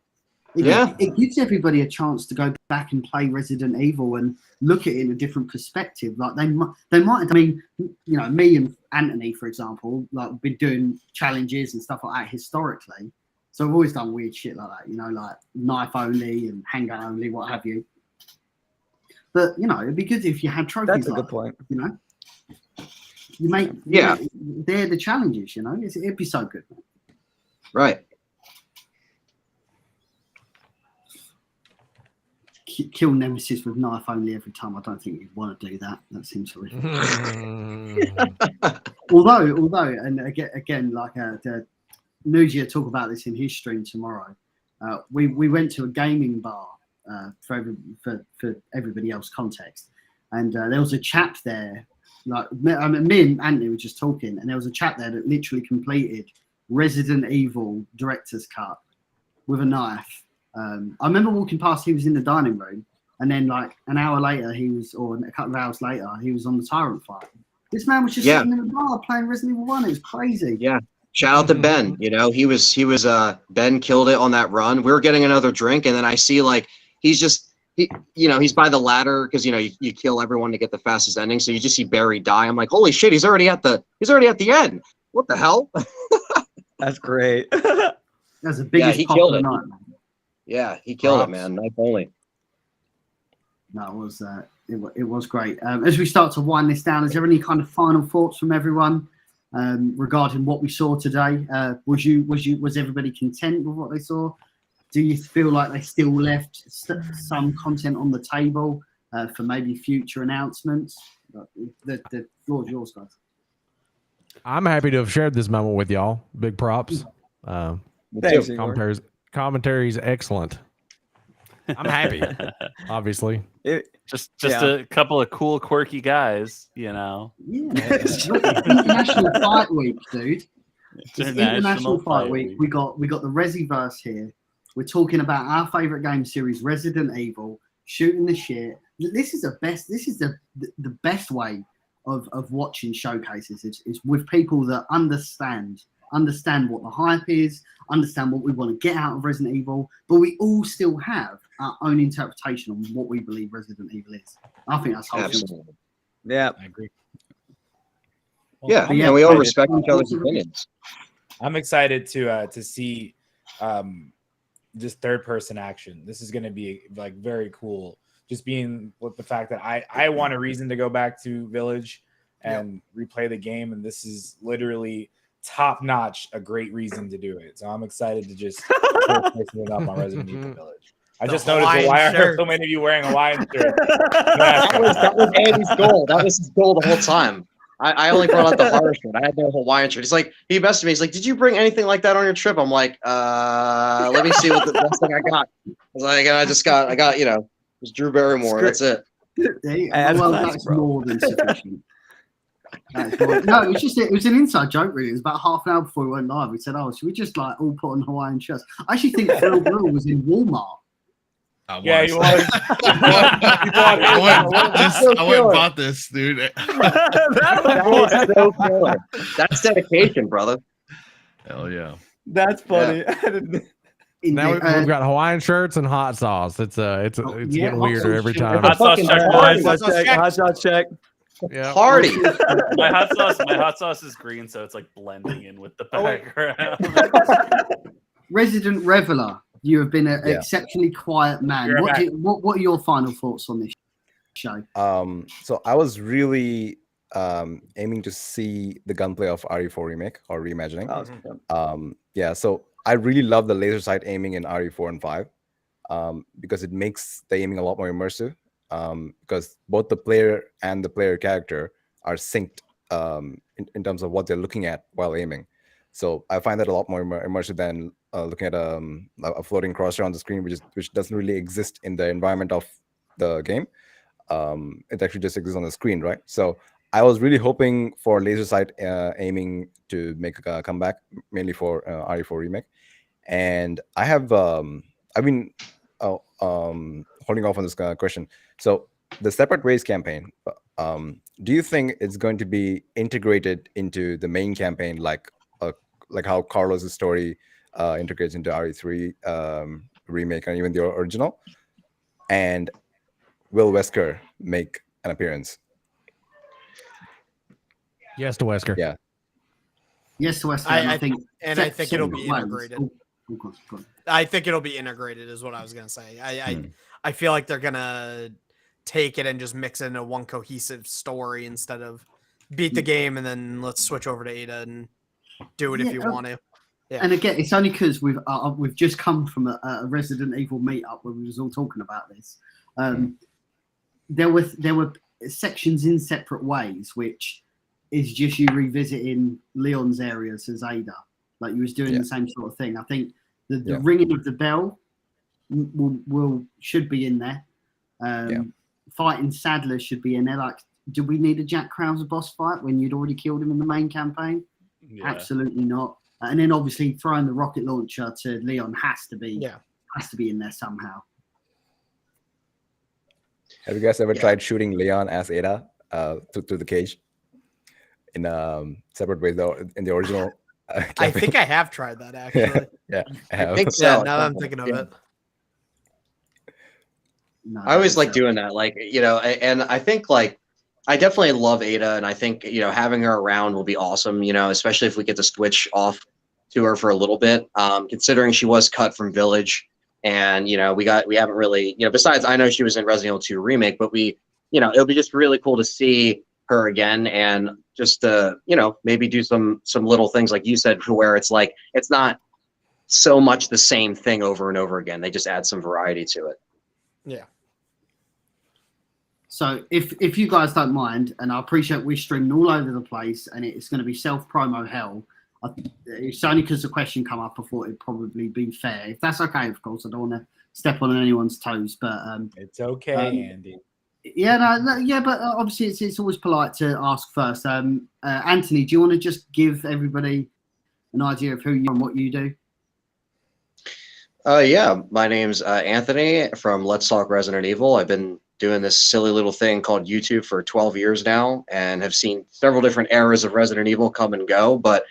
It gives everybody a chance to go back and play Resident Evil and look at it in a different perspective. Like they might. I mean, me and Anthony, for example, like been doing challenges and stuff like that historically. So I've always done weird shit like that. Like knife only and handgun only, what have you. But it'd be good if you had trophies. That's a good point. You make they're the challenges. It'd be so good. Right. Kill nemesis with knife only every time. I don't think you'd want to do that. That seems horrific. although, and again, like Nuji talk about this in his stream tomorrow. We went to a gaming bar for everybody else context, and there was a chap there. Like me and Anthony were just talking, and there was a chap there that literally completed Resident Evil director's cut with a knife. I remember walking past, he was in the dining room, and then like an hour later, or a couple of hours later, he was on the Tyrant fight. This man was just sitting in the bar playing Resident Evil 1. It was crazy. Yeah. Shout out to Ben. He was Ben killed it on that run. We were getting another drink, and then I see like he's by the ladder because you kill everyone to get the fastest ending. So you just see Barry die. I'm like, holy shit, he's already at the end. What the hell? That's great. That's the biggest he pop killed of it. the night, man. Yeah, he killed it, man. Knife only. That was it was great. As we start to wind this down, is there any kind of final thoughts from everyone regarding what we saw today? Was everybody content with what they saw? Do you feel like they still left some content on the table for maybe future announcements? The floor is yours, guys. I'm happy to have shared this moment with y'all. Big props. Thanks, Commentary's excellent. I'm happy, obviously. Just a couple of cool, quirky guys, Yeah. International Fight Week, dude. It's International Fight Week. We got the Resiverse here. We're talking about our favorite game series, Resident Evil, shooting the shit. This is the best way of watching showcases is with people that understand what the hype is, understand what we want to get out of Resident Evil, but we all still have our own interpretation on what we believe Resident Evil is. I think that's absolutely. Yeah, I agree. And we all respect each other's opinions. I'm excited to see just third-person action. This is going to be like very cool. Just being with the fact that I want a reason to go back to Village and replay the game, and this is literally top notch, a great reason to do it. So I'm excited to just start fixing it up on Resident Evil Village. I just noticed why I heard so many of you wearing Hawaiian shirts. That was Andy's goal. That was his goal the whole time. I only brought out the horror shirt. I had no Hawaiian shirt. He's like, he messaged me. He's like, "Did you bring anything like that on your trip?" I'm like, let me see what the best thing I got. I was like, I got, it was Drew Barrymore. That's it. Well, that's more than sufficient. No, it was an inside joke, really. It was about half an hour before we went live. We said, "Oh, should we just like all put on Hawaiian shirts?" I actually think Phil Bill was in Walmart. Yeah, he was. I went and bought this, dude. That is so killer. That's dedication, brother. Hell yeah. That's funny. Now we've got Hawaiian shirts and hot sauce. It's getting weirder every time. Hot sauce check. Hot sauce check. Yeah. Party. My hot sauce is green, so it's like blending in with the background. Resident Reveler, you have been an exceptionally quiet man. What are your final thoughts on this show? So I was really aiming to see the gunplay of RE4 remake or reimagining. So I really love the laser sight aiming in RE4 and 5 because it makes the aiming a lot more immersive. Because both the player and the player character are synced in terms of what they're looking at while aiming. So I find that a lot more immersive than looking at a floating crosshair on the screen, which doesn't really exist in the environment of the game. It actually just exists on the screen, right? So I was really hoping for laser sight aiming to make a comeback, mainly for RE4 remake. And I have I've been holding off on this question. So the Separate Ways campaign, do you think it's going to be integrated into the main campaign, like how Carlos's story integrates into RE3 remake and even the original? And will Wesker make an appearance? Yes to Wesker. Yeah. Yes to Wesker. I think it'll be integrated. Go on. I think it'll be integrated, is what I was gonna say. I feel like they're gonna take it and just mix it into one cohesive story instead of beat the game and then let's switch over to Ada and do it if you want to. Yeah. And again, it's only because we've just come from a Resident Evil meetup where we was all talking about this. There were sections in Separate Ways, which is just you revisiting Leon's areas as Ada, like you was doing the same sort of thing. I think the ringing of the bell should be in there. Fighting Sadler should be in there. Like, do we need a Jack Krauser boss fight when you'd already killed him in the main campaign? Yeah. Absolutely not. And then obviously throwing the rocket launcher to Leon has to be in there somehow. Have you guys ever tried shooting Leon as Ada through the cage in Separate Ways in the original? I think I have tried that actually. I have. I think so. Yeah, now that I'm thinking of it. No, I always like doing that, and I think I definitely love Ada, and I think having her around will be awesome. Especially if we get to switch off to her for a little bit. Considering she was cut from Village, and we haven't really besides I know she was in Resident Evil 2 remake, but it'll be just really cool to see her again and just maybe do some little things like you said, where it's like it's not so much the same thing over and over again. They just add some variety to it. Yeah. So if you guys don't mind, and I appreciate we're streaming all over the place and it's going to be self-promo hell, it's only because the question come up, I thought it'd probably be fair. If that's okay, of course, I don't want to step on anyone's toes, but it's okay, Andy. Yeah, but obviously it's always polite to ask first. Anthony, do you want to just give everybody an idea of who you are and what you do? Yeah, my name's Anthony from Let's Talk Resident Evil. I've been doing this silly little thing called YouTube for 12 years now and have seen several different eras of Resident Evil come and go. But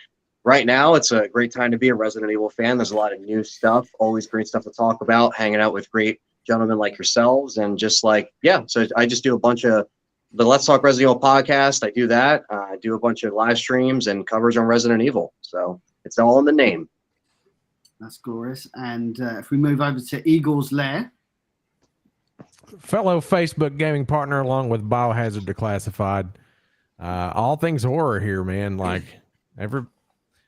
right now, it's a great time to be a Resident Evil fan. There's a lot of new stuff, always great stuff to talk about, hanging out with great gentlemen like yourselves. And just so I just do a bunch of the Let's Talk Resident Evil podcast. I do that. I do a bunch of live streams and coverage on Resident Evil. So it's all in the name. That's glorious. And if we move over to Igor's Lair. Fellow Facebook gaming partner along with Biohazard Declassified. All things horror here, man. Like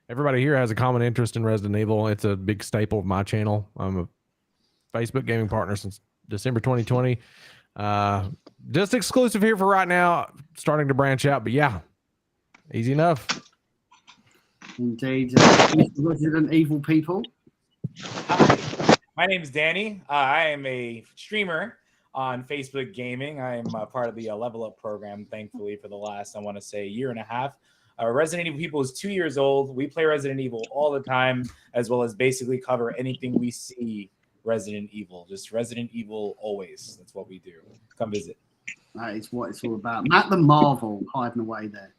everybody here has a common interest in Resident Evil. It's a big staple of my channel. I'm a Facebook gaming partner since December 2020. Just exclusive here for right now. Starting to branch out, but yeah, easy enough. Indeed. Resident Evil people. Hi, my name is Danny. I am a streamer on Facebook Gaming. I am part of the Level Up program, thankfully, for the last, I want to say, year and a half. Resident Evil People is 2 years old. We play Resident Evil all the time, as well as basically cover anything we see Resident Evil. Just Resident Evil always. That's what we do. Come visit. That is what it's all about. Matt the Marvel hiding away there.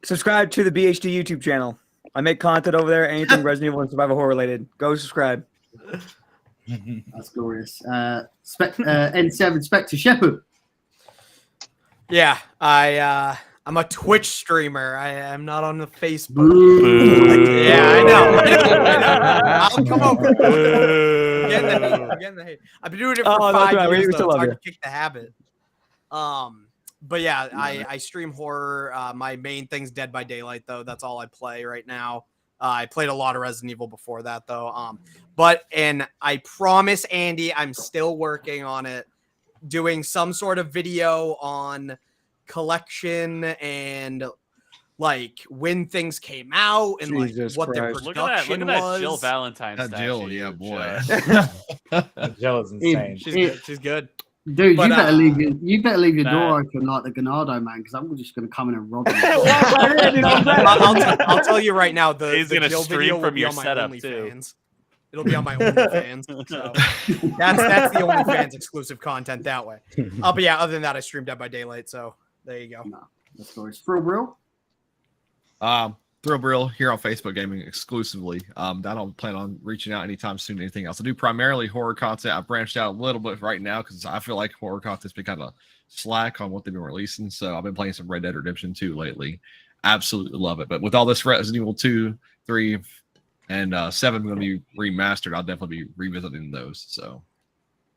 Subscribe to the BHD YouTube channel. I make content over there. Anything Resident Evil and survival horror related. Go subscribe. That's glorious. N7 Spectre Shepherd. Yeah, I'm a Twitch streamer. I am not on the Facebook. Yeah, I know. I'll come over. Again, the hate. I've been doing it for 5 years. Though. It's hard to kick the habit. But yeah, I stream horror. My main thing's Dead by Daylight, though. That's all I play right now. I played a lot of Resident Evil before that, though. And I promise, Andy, I'm still working on it, doing some sort of video on collection and like when things came out and Jesus like what their Christ. production Look at was. that Jill Valentine That statue. Jill, yeah, boy. Jill is insane. She's good. Dude, But, you better leave your door Matt. open like the Ganado man, because I'm just going to come in and rob you. I'll tell you right now, the He's gonna Jill stream video will from be your on my setup, too. OnlyFans. It'll be on my OnlyFans. So that's the OnlyFans exclusive content that way. But yeah, other than that, I stream Dead by Daylight. So there you go. No, that's glorious. For real? Thrill Brill here on Facebook Gaming exclusively. I don't plan on reaching out anytime soon to anything else. I do primarily horror content. I've branched out a little bit right now because I feel like horror content's been kind of slack on what they've been releasing. So I've been playing some Red Dead Redemption 2 lately. Absolutely love it. But with all this Resident Evil 2, 3, and 7 going to be remastered, I'll definitely be revisiting those. So,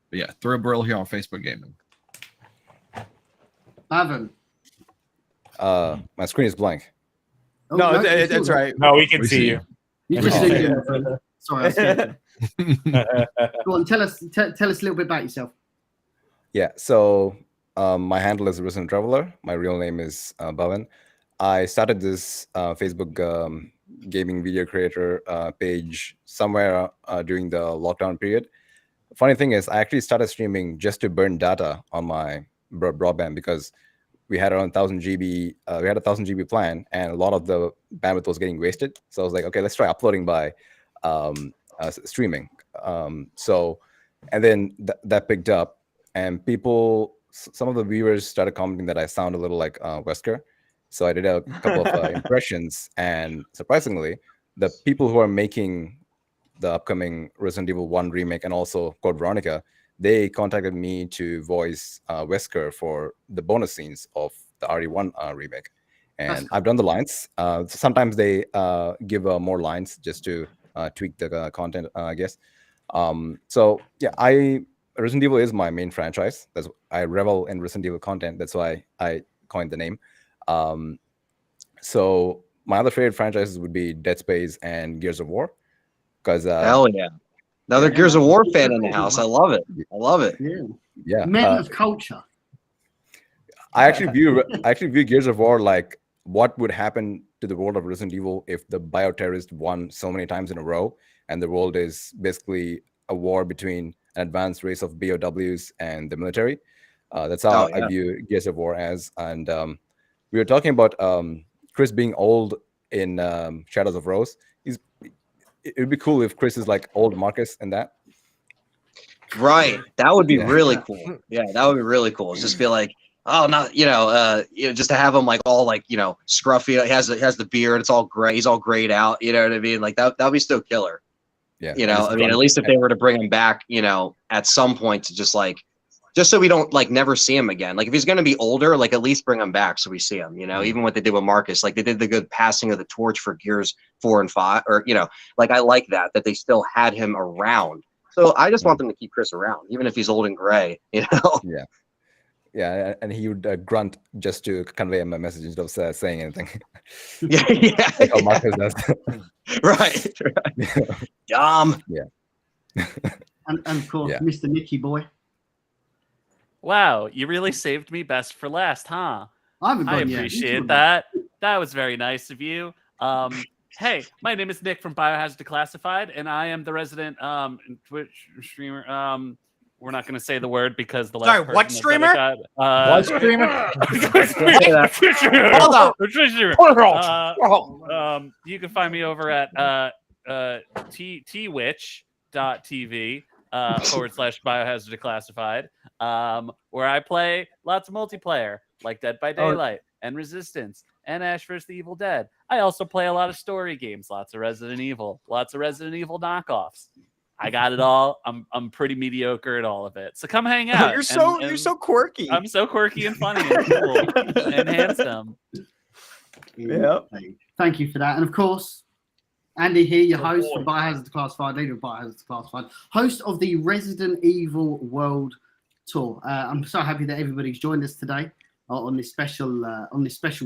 but yeah, Thrill Brill here on Facebook Gaming. Evan. My screen is blank. Oh, No, it's right. No, we can see you. You just see you. Sorry, I scared you. Go on, tell us a little bit about yourself. Yeah, so my handle is Resident Traveler. My real name is Bhavan. I started this Facebook gaming video creator page somewhere during the lockdown period. Funny thing is, I actually started streaming just to burn data on my broadband because we had around 1,000 GB. We had a 1,000 GB plan, and a lot of the bandwidth was getting wasted. So I was like, okay, let's try uploading by streaming. And then that picked up, and some of the viewers started commenting that I sound a little like Wesker. So I did a couple of impressions, and surprisingly, the people who are making the upcoming Resident Evil 1 remake and also Code Veronica, they contacted me to voice Wesker for the bonus scenes of the RE1 remake. And I've done the lines. Sometimes they give more lines just to tweak the content, I guess. So yeah, Resident Evil is my main franchise. I revel in Resident Evil content. That's why I coined the name. So my other favorite franchises would be Dead Space and Gears of War. Because hell yeah. Another Gears of War fan in the house. I love it. Yeah. Men of culture. I actually view Gears of War like what would happen to the world of Resident Evil if the bioterrorist won so many times in a row, and the world is basically a war between an advanced race of BOWs and the military. That's how I view Gears of War as. And we were talking about Chris being old in Shadows of Rose. It would be cool if Chris is like old Marcus in that. Right. That would be really cool. Yeah, that would be really cool. It's just be like, oh, not just to have him like all like scruffy. He has the beard. It's all gray. He's all grayed out. You know what I mean? Like that'd be still killer. Yeah. I mean, at least if they were to bring him back, at some point to just so we don't like never see him again. Like if he's gonna be older, like at least bring him back so we see him. Even what they did with Marcus, like they did the good passing of the torch for Gears 4 and 5, or like I like that they still had him around. So I just want them to keep Chris around, even if he's old and gray. Yeah. Yeah, and he would grunt just to convey my message instead of saying anything. Yeah. Like how Marcus does. Right. Dumb. Yeah. And of course, Yeah. Mr. Nicky Boy. Wow, you really saved me best for last, huh? I haven't I gone yet. appreciate that. That was very nice of you. Hey, my name is Nick from Biohazard Declassified, and I am the resident Twitch streamer. We're not going to say the word because the last Sorry, person what that said it streamer? got, What streamer? Hold up. You can find me over at twitch.tv / Biohazard Declassified, where I play lots of multiplayer like Dead by Daylight and Resistance and Ash vs. the Evil Dead. I also play a lot of story games, lots of Resident Evil knockoffs. I got it all. I'm pretty mediocre at all of it. So come hang out. You're so quirky. I'm so quirky and funny and cool and handsome. Yeah. Thank you for that. And of course, Andy here, your host from Biohazard Declassified, leader of Biohazard Declassified, host of the Resident Evil World Tour. I'm so happy that everybody's joined us today on this special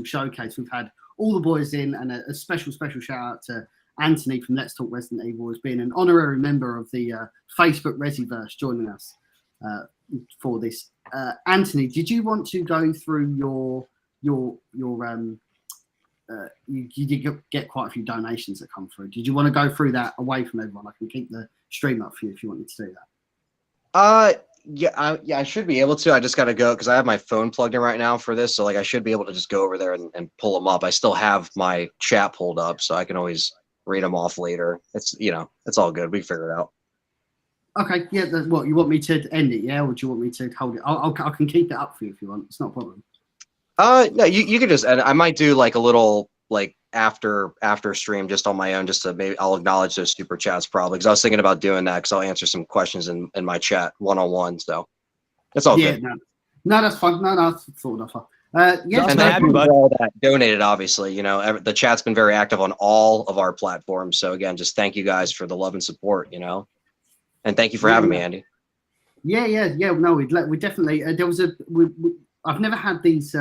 showcase. We've had all the boys in, and a special shout out to Anthony from Let's Talk Resident Evil as being an honorary member of the Facebook Resiverse, joining us for this. Anthony, did you want to go through your you did get quite a few donations that come through. Did you want to go through that away from everyone? I can keep the stream up for you if you wanted to do that. Yeah, I should be able to. I just got to go because I have my phone plugged in right now for this. So like I should be able to just go over there and pull them up. I still have my chat pulled up, so I can always read them off later. It's it's all good. We can figure it out. Okay, yeah. What you want me to end it? Yeah, or do you want me to hold it? I can keep it up for you if you want. It's not a problem. No, you could just edit. I might do like a little like after stream just on my own, just to maybe I'll acknowledge those super chats probably because I was thinking about doing that because I'll answer some questions in my chat one-on-one. So that's all good. No, that's fine. No, that's thought enough. Yeah, and thank you for all that donated. Obviously, the chat's been very active on all of our platforms. So again, just thank you guys for the love and support. And thank you for having me, Andy. Yeah. No, we definitely. There was I've never had these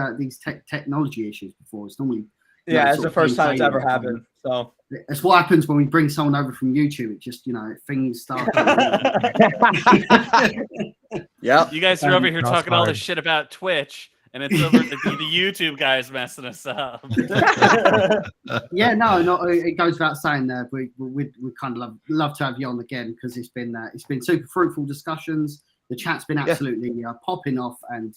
technology issues before. It's normally it's the first time it's ever happened. So it's what happens when we bring someone over from YouTube. It just things start. Yeah, you guys are over here talking all this shit about Twitch, and it's over the YouTube guys messing us up. Yeah, no, it goes without saying that we kind of love to have you on again because it's been super fruitful discussions. The chat's been absolutely popping off, and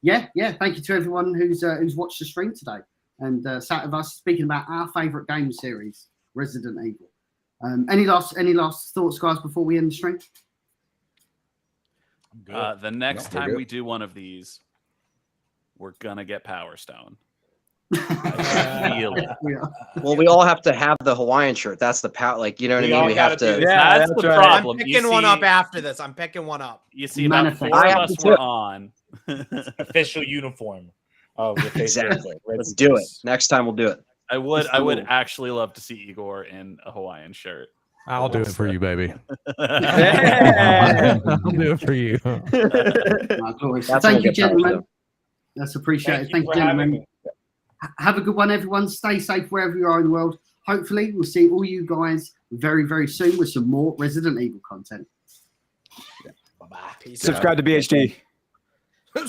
yeah. Thank you to everyone who's watched the stream today and sat with us speaking about our favorite game series, Resident Evil. Any last thoughts, guys, before we end the stream? The next time we do one of these, we're gonna get Power Stone. I feel it. Well, we all have to have the Hawaiian shirt. That's the power. Like, you know what I mean? We have to. Yeah, that's the problem. I'm picking one up after this. I'm picking one up. You see, about 4 of us were on. Official uniform. Oh, exactly. Let's do it. Next time we'll do it. I would actually love to see Igor in a Hawaiian shirt. I'll do it for you, baby. Yeah. I'll do it for you. Thank you, gentlemen. That's appreciated. Thank you, gentlemen. Have a good one, everyone. Stay safe wherever you are in the world. Hopefully, we'll see all you guys very, very soon with some more Resident Evil content. Bye-bye. Subscribe to BHD.